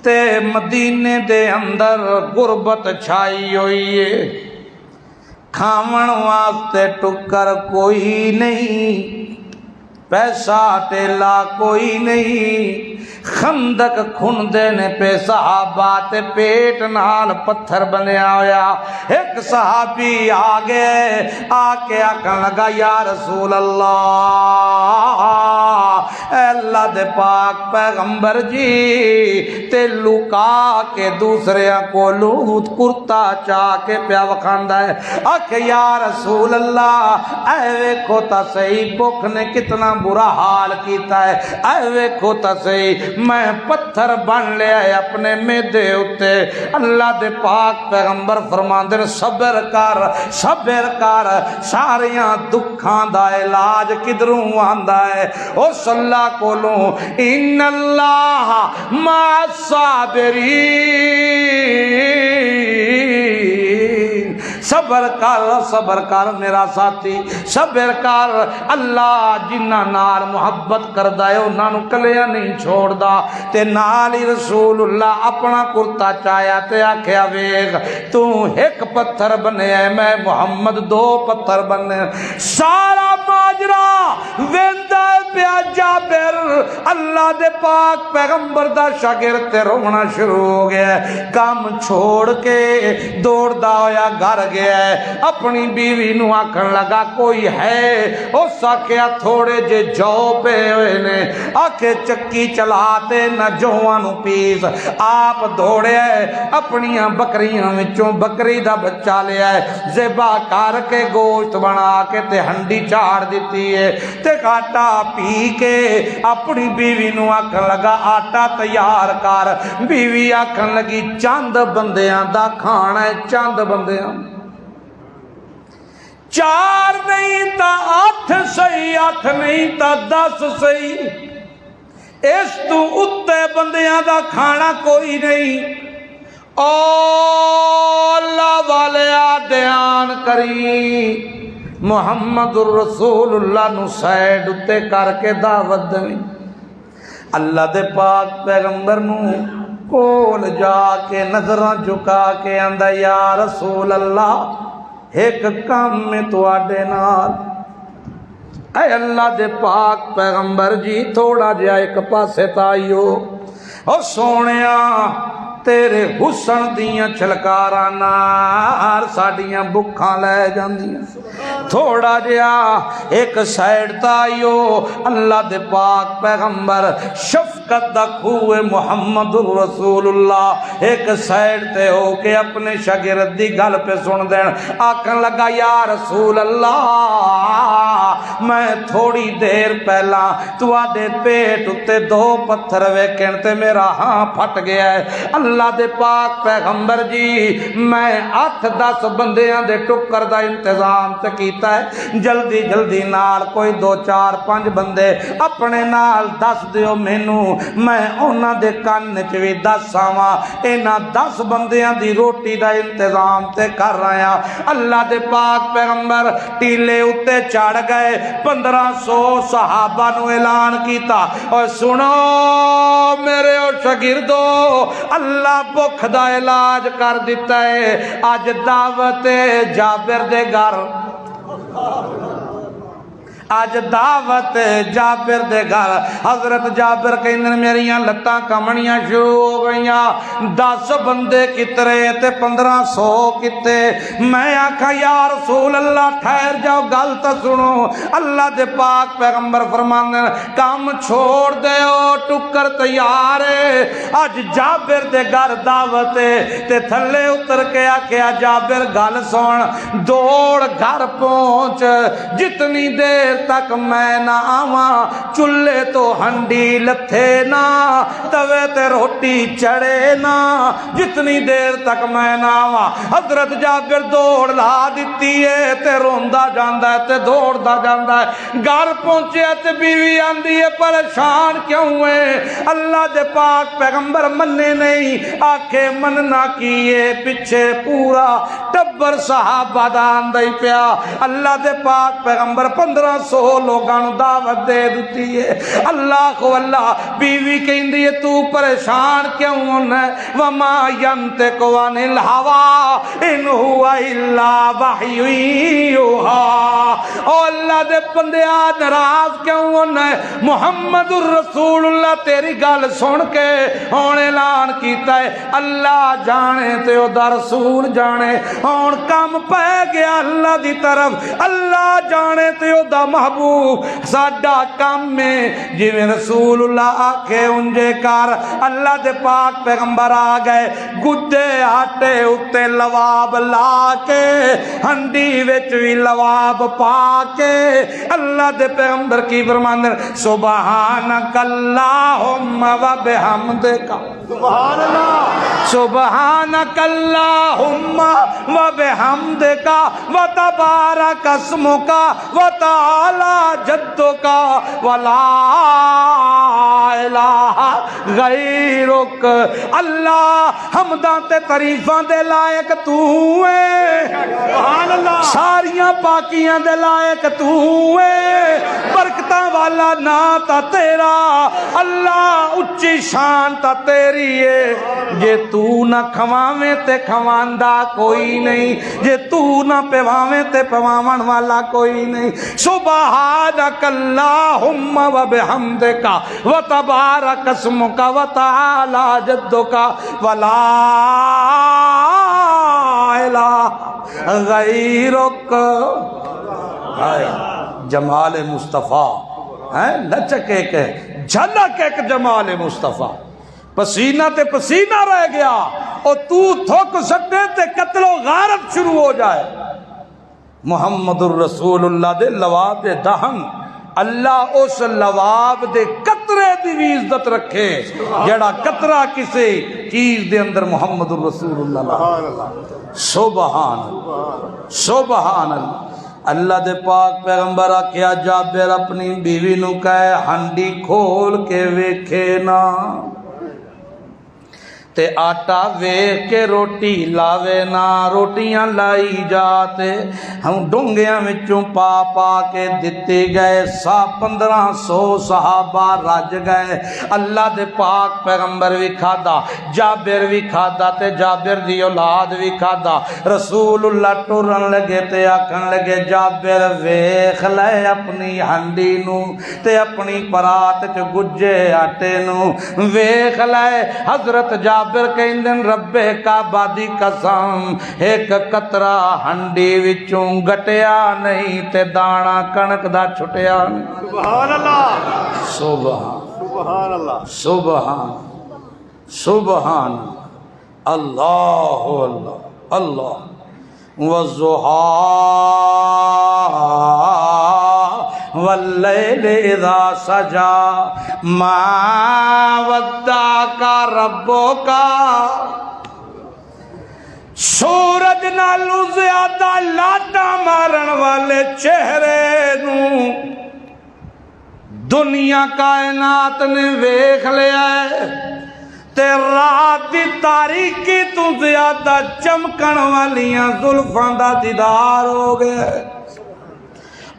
تے مدینے دے اندر غربت چھائی ہوئی ہے، کھاون واسطے ٹکر کوئی نہیں، پیسہ ٹیلا کوئی نہیں، خندق کھندے نے پہ صحابہ تے پیٹ نال پتھر بنیا ہویا۔ ایک صحابی آگے آ کے آکھن لگا یا رسول اللہ، اے اللہ دے پاک پیغمبر جی، تے لکا کے دوسرے کولوں کرتا چاہ کے پیا وکھاندا ہے۔ آکھے یا رسول اللہ اے ویکھو تا صحیح بھوک نے کتنا برا حال کیتا ہے، اے ویکھو تا صحیح میں پتھر بن لیا ہے اپنے میدے اتے۔ اللہ دے پاک پیغمبر فرماندے نے صبر کر صبر کر، ساریاں دکھاں دا علاج کدروں آندا ہے؟ او صلی کولوں ان اللہ مع الصابرین، صبر کر میرا ساتھی، صبر کر، اللہ جنہ نال محبت کردا ہے انہاں نوں کلیاں نہیں چھوڑدا۔ تے نال ہی رسول اللہ اپنا کرتا چایا تے آکھیا ویکھ تو ایک پتھر بنیا ہے، میں محمد دو پتھر بننے، سارا ماجرا ویندا پیا جابر اللہ دے پاک پیغمبر دا شاگرد تے رونا شروع ہو گیا ہے، کام چھوڑ کے دوڑدا ہویا گھر گیا ہے، اپنی بیوی نو آکھن لگا کوئی ہے؟ اس آکھیا تھوڑے جے جو پے ہوئے نے، آکھے چکی چلاتے نہ جوہاں نو پیس، آپ دوڑے اپنیاں بکریاں وچوں بکری دا بچہ لیا ہے، ذبح کر کے گوشت بنا کے تے ہنڈی چاڑ دیتی ہے تے آٹا پی کے اپنی بیوی نو آکھن لگا آٹا تیار کر۔ بیوی آکھن لگی چند بندیاں دا کھانا ہے، چند بندیاں، 4 نہیں تا 8 سہی، 8 نہیں تا 10 سہی، اس تو اتے بندیاں دا کھانا کوئی نہیں۔ او اللہ والے دھیان کری، محمد الرسول اللہ نو سائیڈ اتے کر کے دعوت دیں۔ اللہ دے پاک پیغمبر نو کول جا کے نظراں جھکا کے آندا یا رسول اللہ ایک کام میں تواڈے نال، اے اللہ دے پاک پیغمبر جی تھوڑا جہا ایک پاسے تائیو، او سونیا تیرے حسن دیاں چھلکاراں نال ساڈیاں بکھاں لے جاندیاں، تھوڑا جہا ایک سائیڈ تائیو۔ اللہ دے پاک پیغمبر شفقت دا کھوئے محمد الرسول اللہ ایک سائیڈ تے ہو کے اپنے شاگرد دی گل پہ سن دین، آکھن لگا یا رسول اللہ میں تھوڑی دیر پہلا تواڈے پیٹ اتے 2 پتھر ویکھن تے میرا ہاں پھٹ گیا ہے۔ اللہ دے پاک پیغمبر جی میں 8-10 بندیاں دے ٹکر دا انتظام تے کیتا ہے، جلدی جلدی نال کوئی 2-4-5 بندے اپنے نال دس دیو مینوں، میں انہاں دے کان وچ وی دس آواں، انہاں 10 بندیاں دی روٹی دا انتظام تے کر رہا ہاں۔ اللہ دے پاک پیغمبر ٹیلے اتے چڑھ گئے، 1500 صحابہ نو اعلان کیتا اور سنو میرے او شاگردو، اللہ بھوک دا علاج کر دیتا ہے، اج دعوت جابر دے گھر، آج دعوت جابر دے گھر۔ حضرت جابر کہندے میریاں لتاں کمڑیاں شروع ہو گئیاں، 10 بندے کترے تے 1500 کتے۔ میں آکھا یا رسول اللہ ٹھہر جاؤ گل تے سنو۔ اللہ دے پاک پیغمبر فرماندے کام چھوڑ دیو، ٹکر تیار ہے، اج جابر دے گھر دعوت تے تھلے اتر کے آکھیا جابر گل سن، دوڑ گھر پہنچ، جتنی دیر تک میں نہ آواں چولہے تو ہنڈی لتھے نہ، توے تے روٹی چڑھے نہ، جتنی دیر تک میں نہ آواں۔ حضرت جابر دوڑ لا دیتی ہے تے روندا جاندا ہے تے دوڑدا جاندا ہے، گھر پہنچے تے بیوی آندی ہے پریشان کیوں ہے؟ اللہ دے پاک پیغمبر منے نہیں، آکھے مننا کیے، پیچھے پورا ٹبر صحابہ دا آندا ہی پیا۔ اللہ دے پاک پیغمبر 1500 لوگاں نو دعوت دے دیتی ہے۔ اللہ کو اللہ بیوی کہندی ہے تو پریشان کیوں ہونا ہے؟ وما ينطق عن الهوى ان هو الا وحی یوحی۔ او اللہ دے بندیا ناراض کیوں ہونا ہے؟ محمد الرسول اللہ تیری گل سن کے ہن اعلان کیتا ہے، اللہ جانے تے او دا رسول جانے، ہن کم پہ گیا اللہ دی طرف، اللہ جانے تے او دا محبوب ساڈا کام میں جویں رسول اللہ آکھے انجے کر۔ اللہ دے پاک پیغمبر آ گئے، گدے آٹے اتے لواب لا کے، ہنڈی وچ وی لواب پا کے، اللہ دے پیغمبر کی فرماندے سبحانک اللہم و بحمدک، سبحان اللہ، سبحانک اللہم و بحمدک و تبارک اسمک و تعالی جدک ولا الہ غیرک، اللہ حمداں تے تعریفاں دے لائق تو ہے، سبحان اللہ، ساریاں پاکیاں دے لائق تو ہے، برکتاں والا نا تا تیرا اللہ، اچھی شان تا تیری ہے، جے تو نہ کھواویں تے کھواندا کوئی نہیں، جے تو نہ پواویں تے پواون والا کوئی نہیں، سبحانک اللہم و بحمدک و تبارک اسمک و تعالی جدک ولا الہ غیرک۔ جمال مصطفیٰ ہے، لچک ایک ہے، جھلک ایک جمال مصطفیٰ، پسینہ تے پسینہ رہ گیا اور تو تھوک سٹے تے قتل و غارت شروع ہو جائے۔ محمد الرسول اللہ دے لواب دے دہن، اللہ اس لواب دے قطرے دی بھی عزت رکھے جڑا قطرہ کسی چیز دے اندر محمد الرسول اللہ۔ سبحان اللہ، سبحان اللہ۔ اللہ دے پاک پیغمبر آکھیا جابر اپنی بیوی نو کہے ہنڈی کھول کے ویکھے نا، تے آٹا ویکھ کے روٹی لاوے نا، روٹیاں لائی جاتے ہم ڈونگیاں وچوں پا پا کے دتے گئے، 1500 صحابہ رج گئے۔ اللہ دے پاک پیغمبر بھی کھادا، جابر بھی کھادا تے جابر دی اولاد بھی کھادا۔ رسول اللہ ٹرن لگے تے آکھن لگے جابر ویکھ لے اپنی ہنڈی نو تے اپنی پرات چ گجے آٹے نو، ویکھ لے۔ حضرت جابر کہندن رب کعبہ دی قسم ایک قطرہ ہنڈی وچوں گٹیا نہیں تے دانا کنک دا چھٹیا نہیں۔ سبحان اللہ، سبحان سبحان اللہ، سبحان سبحان اللہ اللہ اللہ۔ والضحیٰ واللیل اذا سجا ما ودعک ربک، سورج نالوں زیادہ لاٹا مارن والے چہرے نو دنیا کائنات نے ویکھ لیا ہے، تے رات دی تاریکی تو زیادہ چمکن والیاں زلفاں دا دیدار ہو گیا۔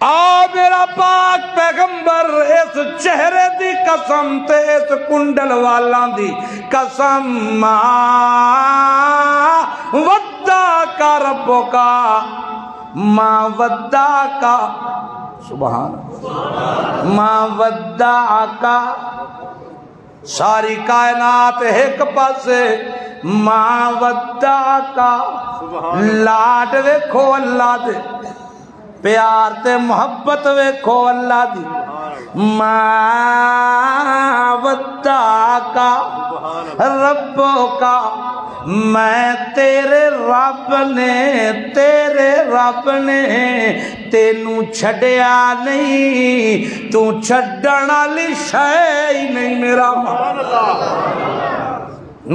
آ میرا پاک پیغمبر اس چہرے دی قسم تے اس کنڈل والاں دی قسم، ما ودعک ربک ما ودعک، سبحان ما ودعک، ساری کائنات ایک پاسے، ما ودعک، لاڈ ویکھو اللہ دے، پیار تے محبت ویکھو اللہ دی، ما ودعک ربک، میں تیرے رب نے تینوں چھڈیا نہیں، تو چھڈن والی شے ہی نہیں میرا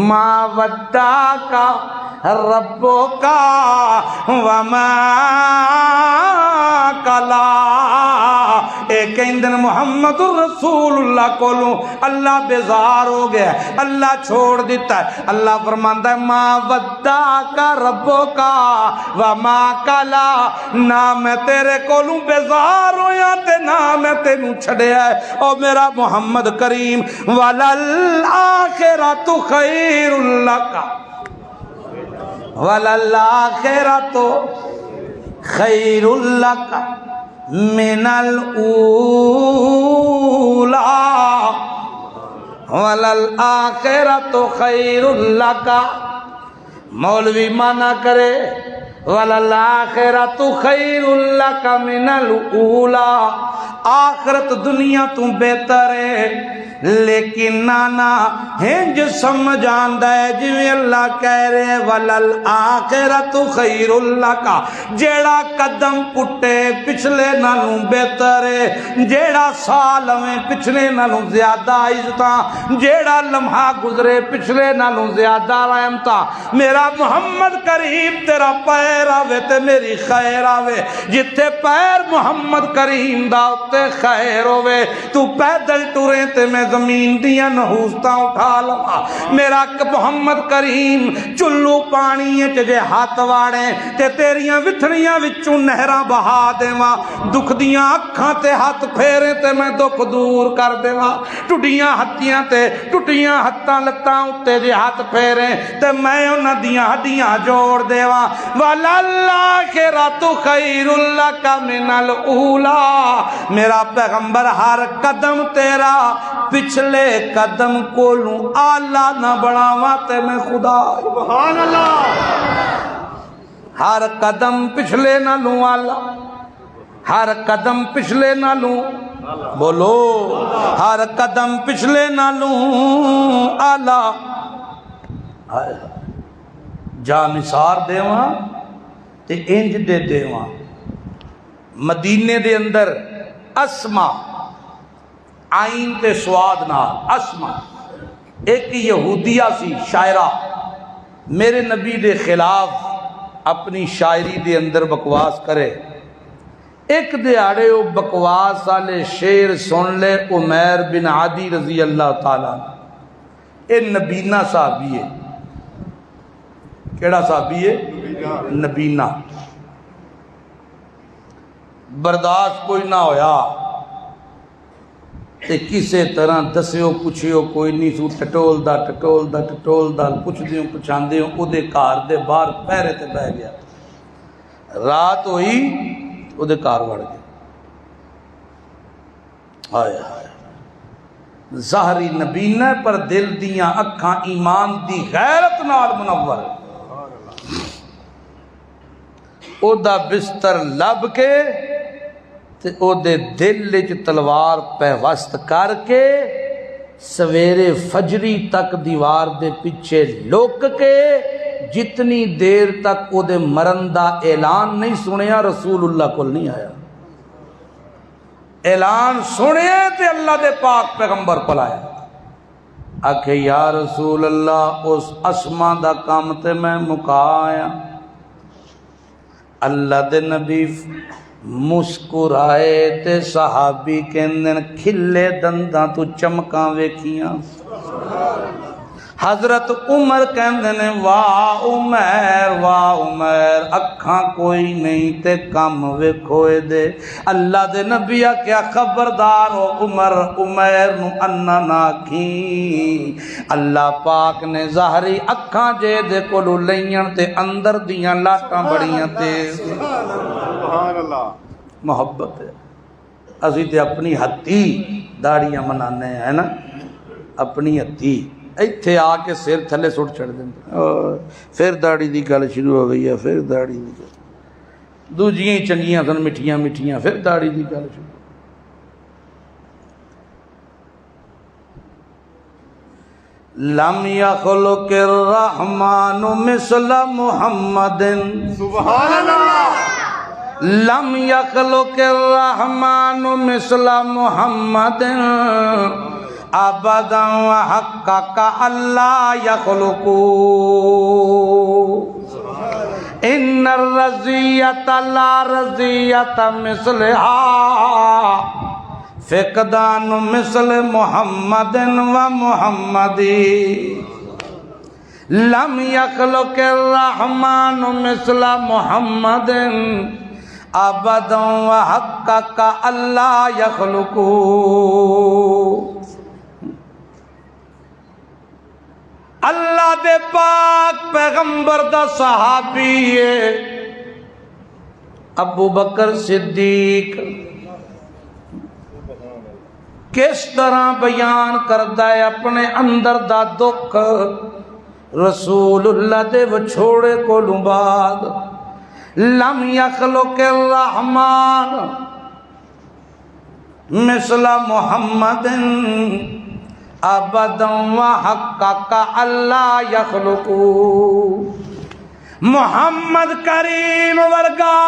ما ودعک ربک وما قلا۔ اے کہندن محمد الرسول اللہ کولوں اللہ بیزار ہو گیا، اللہ چھوڑ دیتا ہے۔ اللہ فرماندا ہے ما ودعک ربک وما قلا، نہ میں تیرے کولوں بیزار ہویا تے نہ میں تینوں چھڈیا ہے۔ او میرا محمد کریم وللآخرۃ خیر لک وللآخرۃ خیر لک من الاولی وللآخرۃ خیر لک۔ مولوی مانا کرے وللآخرۃ خیر لک من الاولی، آخرت دنیا تو بہتر ہے، لیکن نانا ہنج سمجھ آندا ہے جویں اللہ کہہ رہے وللآخرۃ خیر لک، جیڑا قدم پٹے پچھلے نالوں بہتر ہے، جیڑا سال میں پچھلے نالوں زیادہ عزتاں، جیڑا لمحہ گزرے پچھلے نالوں زیادہ رحمتاں۔ میرا محمد کریم تیرا پیر خیر آوے تے میری خیر آوے، جتھے پیر محمد کریم دا اتے خیر ہوے، تو پیدل ٹرے تے میں زمین دیاں نحوستاں اٹھا لواں، میرا محمد کریم چلو پانی جے ہاتھ واڑے تے تیریاں وتھڑیاں وچوں نہراں بہا دیواں، دکھ دیاں اکھاں تے ہاتھ پھیرے تے میں دکھ دور کر دیواں، ٹٹیاں ہتھیاں تے ٹٹیاں ہتھاں لتاں اتے جے ہاتھ پھیرے تے میں انہاں دیاں ہڈیاں جوڑ دیواں، وَلَلْآخِرَةُ خَيْرٌ لَكَ مِنَ الْأُولَىٰ، میرا پیغمبر ہر قدم تیرا پچھلے قدم کولوں آلہ نہ بڑھاواں تے میں خدا، سبحان اللہ، ہر قدم پچھلے نہ لوں آلہ، ہر قدم پچھلے نہ لوں، بولو ہر قدم پچھلے نہ لوں آلہ، جا نثار دیواں تے انج دے دیواں۔ مدینے دے اندر اسما عین تے سواد نال اسما ایک یہودیہ سی شاعرہ، میرے نبی دے خلاف اپنی شاعری دے اندر بکواس کرے، ایک دیہاڑے وہ بکواس والے شعر سن لے عمیر بن عدی رضی اللہ تعالیٰ، اے نبینا صحابی ہے، کیڑا صحابی ہے؟ نبینا، برداشت کوئی نہ ہویا تے کسے طرح دسیو پوچھیو کوئی نہیں سو، ٹٹول دا پوچھ دیوں پچھان دیوں او دے کار دے باہر پہرے تے بہ گیا، رات ہوئی او دے کار وڑ گیا، آئے آئے ظاہری نبینا پر دل دیاں اکھاں ایمان دی غیرت نال منور، او دا بستر لب کے تے او دے دل وچ تلوار پیوست کر کے سویرے فجری تک دیوار دے پیچھے لوک کے جتنی دیر تک او دے مرن دا اعلان نہیں سنیا رسول اللہ کول نہیں آیا، اعلان سنے تے اللہ دے پاک پیغمبر کول آیا، آکھے یا رسول اللہ اس اسما دا کام تے میں مکا آیا، اللہ دے نبی مسکرائے تے صحابی کہندن کھلے دنداں تو چمکاں ویکھیاں، حضرت عمر کہندن واہ عمر اکھاں کوئی نہیں تے کم ویکھوئے دے، اللہ دے نبی کیا خبردار ہو عمر نو انا نہ کھی، اللہ پاک نے ظاہری اکھاں جے دے کولو لئیاں تے اندر دیاں لاٹاں بڑیاں تے سبحان اللہ، محبت ہے، اسی تے اپنی ہتھی داڑیاں منانے ہیں نا، اپنی ہتھی ایتھے آ کے سر تھلے سٹ چڑھ دیں، پھر داڑھی دی گل شروع ہو گئی ہے، پھر داڑھی دی گل دوجیاں ہی چنگیاں سن مٹھیاں مٹھیاں، پھر داڑھی دی گل شروع، لم یخلق الرحمن مثل محمد، سبحان اللہ، لم یخلق الرحمن مثل محمد ابدا وحقق اللہ یخلقو، ان الرزیت لا رزیت مثلہا فقدان مثل محمد و محمدی، لم یخلق الرحمن مثل محمد ابدا وحقق اللہ یخلقو، اللہ دے پاک پیغمبر دا صحابی ہے ابو بکر صدیق، کس طرح بیان کردا ہے اپنے اندر دا دکھ رسول اللہ دے وچھوڑے کولوں بعد، لم یخلق الرحمن مثل محمد ابدا وحقق اللہ یخلقو، محمد کریم ورگا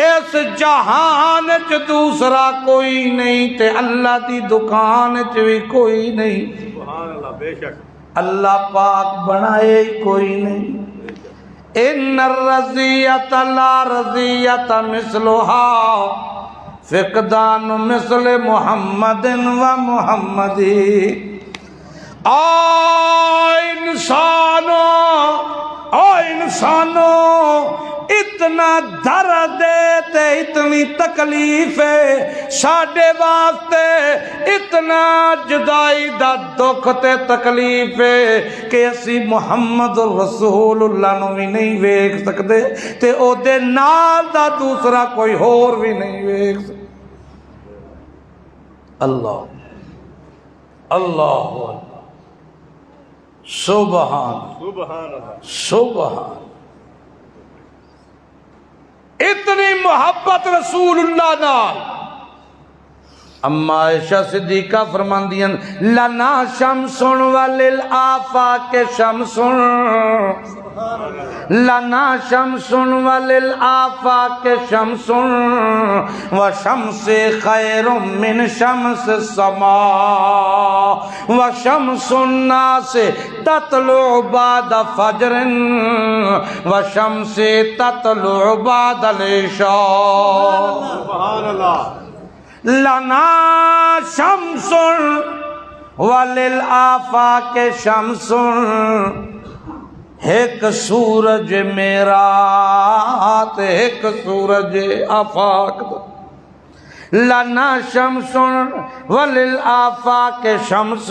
اس جہان چ دوسرا کوئی نہیں تے اللہ دی دکان چ بھی کوئی نہیں، سبحان اللہ، بے شک اللہ پاک بنائے کوئی نہیں، ان الرزیت لا رزیت مثلها فقدان مثل محمد و محمدی انسانوں اتنا درد تے اتنی تکلیف ہے ساڈے واسطے، اتنا جدائی دا دکھ تے تکلیف ہے کہ اسی محمد رسول اللہ نو بھی نہیں ویکھ سکدے تے او دے نال دا دوسرا کوئی ہور بھی نہیں ویکھ سکدا۔ اللہ اللہ سبحان سبحان اللہ سبحان، اتنی محبت رسول اللہ نال۔ اما عائشہ صدیقہ فرماندیاں لنا شمس وللآفاق شمس، لنا شمس وللآفاق شمس وشمس خیر من شمس السماء وشمس الناس تطلع بعد فجر وشمس تطلع بعد العشاء۔ سبحان اللہ لنا شمس وللآفاق شمس، ایک سورج میرا تے ایک سورج آفاق دا۔ لنا شمس وللآفاق شمس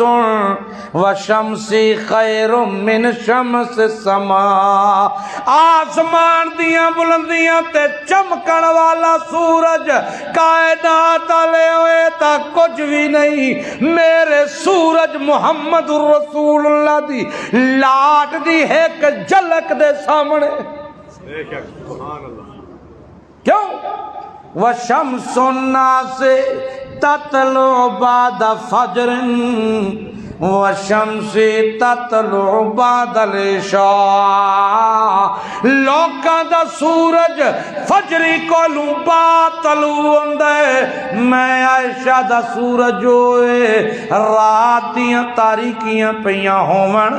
وشمسی خیر من شمس السماء، آسمان دیاں بلندیاں تے چمکن والا سورج کائنات والے ہوئے تا کچھ بھی نہیں، میرے سورج محمد الرسول اللہ دی لاٹ دی ایک جھلک دے سامنے۔ بے شک سبحان اللہ۔ کیوں؟ وَشَمْسُ النَّاسِ تَطْلُعُ بَعْدَ فَجْرٍ وَشَمْسِ تَطْلُعُ بَعْدَ الْعِشَاء، لوکاں دا سورج فجری کولوں بعد طلوع ہوندا ہے، میں عائشہ دا سورج ہوئے رات دیاں تاریکیاں پیاں ہون،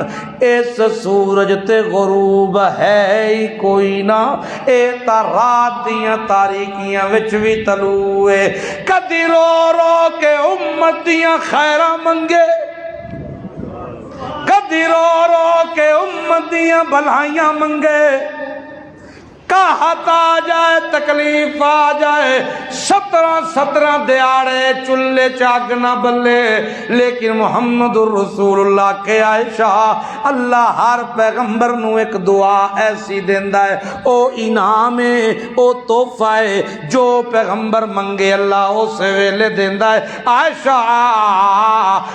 اس سورج تے غروب ہے ہی کوئی نہ، اے تا رات دیاں تاریکیاں وچ بھی طلوع ہے۔ کدی رو رو کے امت دیاں خیراں منگے، کدی رو رو کے امت دیاں بھلائیاں منگے، قحط آ جائے تکلیف آ جائے، 17 دیاڑے چلے چاگ نہ بلے، لیکن محمد الرسول اللہ کے عائشہ اللہ ہر پیغمبر نو ایک دعا ایسی دیندا ہے، او انعام ہے، او تحفہ ہے، جو پیغمبر منگے اللہ اس ویلے دیندا ہے۔ عائشہ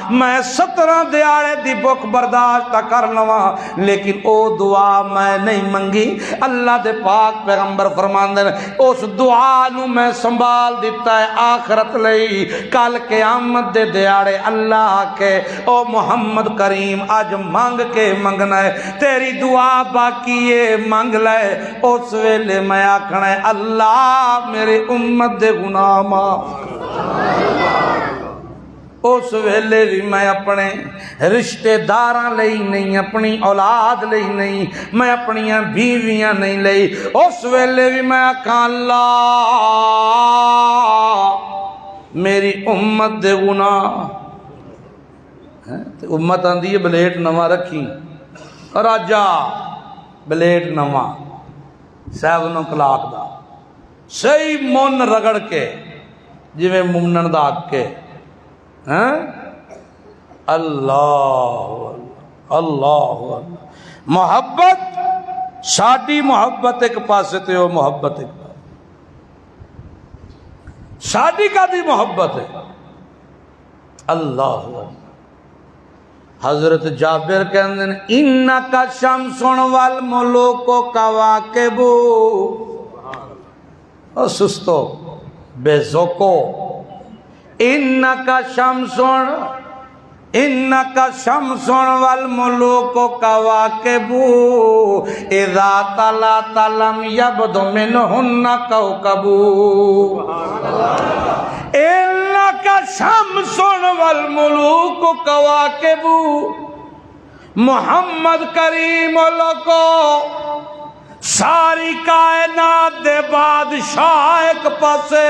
میں 17 دیاڑے دی بھوک برداشت کر لواں، لیکن او دعا میں نہیں منگی۔ اللہ دے پاک پیغمبر فرماندے نے اس دعا نو میں سنبھال دیتا ہے آخرت لئی، کل قیامت دے دیاڑے اللہ کے او محمد کریم اج مانگ کے منگنا ہے، تیری دعا باقی ہے مانگ لے، اس ویلے میں آکھنا ہے اللہ میرے امت دے گناہ معاف کر۔ اس ویلے بھی میں اپنے رشتہ داراں لئی نہیں، اپنی اولاد لئی نہیں، میں اپنیاں بیویاں نہیں لئی، اس ویلے بھی میں آکھاں اللہ میری امت دے گناہ، امت آندی ہے بلیٹ نواں رکھی اور آجا بلیٹ نواں 7 o'clock دا صحیح من رگڑ کے جویں مومنن دا آگ کے اللہ اللہ محبت ساڈی محبت ایک پاسے تے وہ محبت ایک پاسے، ساڈی کا دی محبت ہے اللہ۔ حضرت جابر کہندے ہیں انکا شمس والملوک کواکب، او سستو بے ذوقو، انکا شمس والملوک کواکب اذا طلعت لم یبد منہن کوکب، انکا شمس والملوک کواکب، محمد کریم لکو ساری کائنات دے بادشاہ ایک پاسے،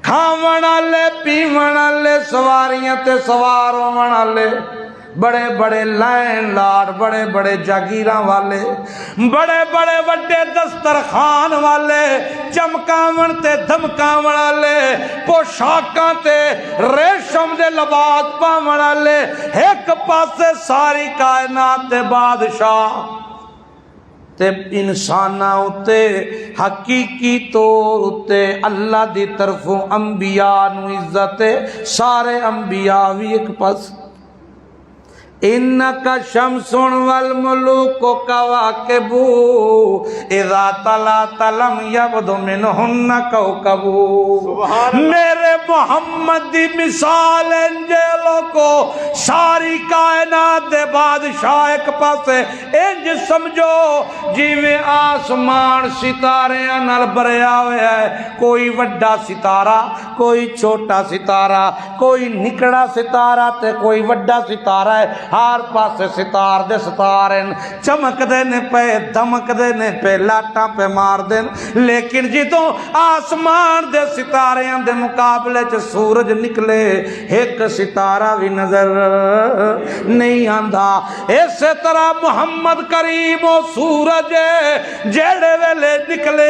کھاون والے پیون والے سواریاں تے سوار ہون والے، بڑے بڑے لین لاڈ، بڑے بڑے جاگیراں والے، بڑے بڑے وڈے دسترخوان والے، چمکاون تے دھمکاون والے، پوشاکاں تے ریشم دے لباس پاون والے، ایک پاسے ساری کائنات دے بادشاہ تے انساناں اُتے حقیقی طور اُتے اللہ دی طرفوں انبیاء نو عزت ہے، سارے انبیاء بھی ایک پاس۔ انکا شمس والملوک کواکب اذا طلعت لم یبد منہن کوکب۔ میرے محمد دی مثال انجیلوں کو ساری کائنات دے بادشاہ ایک پاسے، انج سمجھو جیویں آسمان ستارے نال بھریا ہویا ہے، کوئی وڈا ستارہ، کوئی چھوٹا ستارہ، کوئی نکڑا ستارہ تے کوئی وڈا ستارہ ہے، ہر پاسے ستار دے ستارے چمک دے نے پہ دمک دے نے پہ لاٹاں پہ مار دے، لیکن جدوں آسمان دے ستارے دے مقابلے چ سورج نکلے ایک ستارہ بھی نظر نہیں آندا۔ اسی طرح محمد کریم و سورج جیڑے ویلے نکلے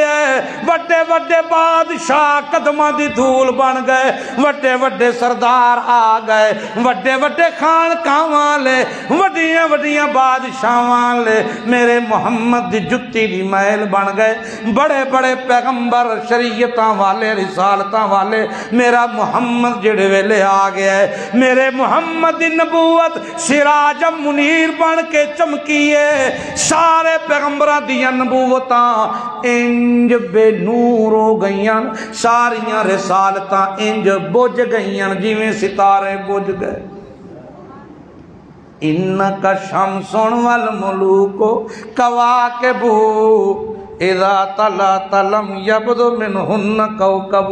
وڈے وڈے بادشاہ قدماں دی دھول بن گئے، وڈے وڈے سردار آ گئے، وڈے وڈے خانقاہاں لے، وڈیاں وڈیاں بادشاہاں لے میرے محمد دی جتی دی محل بن گئے، بڑے بڑے پیغمبر شریعتاں والے رسالتاں والے میرا محمد جڑے ویلے آ گیا ہے، میرے محمد دی نبوت سراج منیر بن کے چمکی ہے، سارے پیغمبراں دیاں نبوتاں انج بے نور ہو گئیاں، ساریاں رسالتاں انج بجھ گئیاں جویں ستارے بجھ گئے۔ انکا شمس والملوک کواکب اذا طلعت لم یبد منہن کوکب۔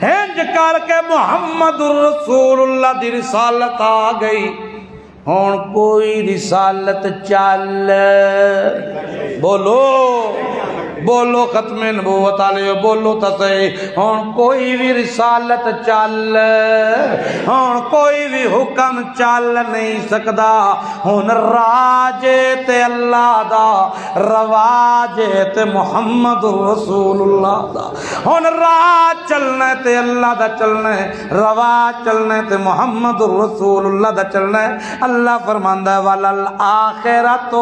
ہنج کر کے محمد الرسول اللہ دی رسالت آ گئی، ہن کوئی رسالت چل، بولو بولو ختم نبوت والے بولو تے صحیح، ہن کوئی بھی رسالت چل، ہن کوئی بھی حکم چل نہیں سکدا، ہن راج تے اللہ دا، رواج تے محمد رسول اللہ دا، ہن راج چلنا ہے تے اللہ دا چلنا ہے، رواج چلنا ہے تے محمد رسول اللہ دا چلنا ہے۔ اللہ فرماندا ہے وَلَلْآخِرَةُ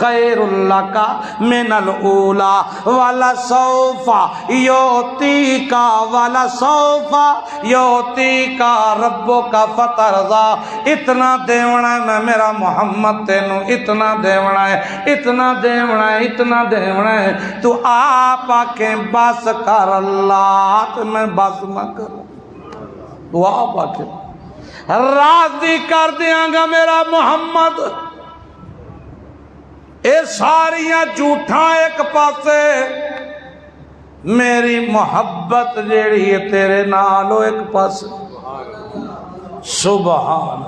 خَيْرٌ لَكَ مِنَ الْأُولَىٰ وَلَسَوْفَ يُعْطِيكَ وَلَسَوْفَ يُعْطِيكَ رَبُّكَ فَتَرْضَىٰ۔ اتنا دیونا ہے میں میرا محمد تینو، اتنا دیونا ہے، اتنا دیونا ہے، اتنا دیونا ہے، تو آپ آکھیں بس کر اللہ، تو میں بس نہ کروں، تو آپ آکھیں راضی کر دیاں گا میرا محمد۔ اے ساریاں جھوٹاں ایک پاسے، میری محبت جیڑی ہے تیرے نالو ایک پاسے۔ سبحان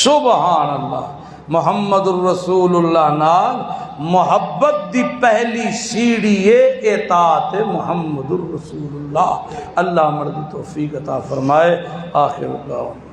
سبحان اللہ۔ محمد الرسول اللہ نال محبت دی پہلی سیڑھی اطاعت محمد الرسول اللہ۔ اللہ مرد توفیق عطا فرمائے۔ آخر دعوانا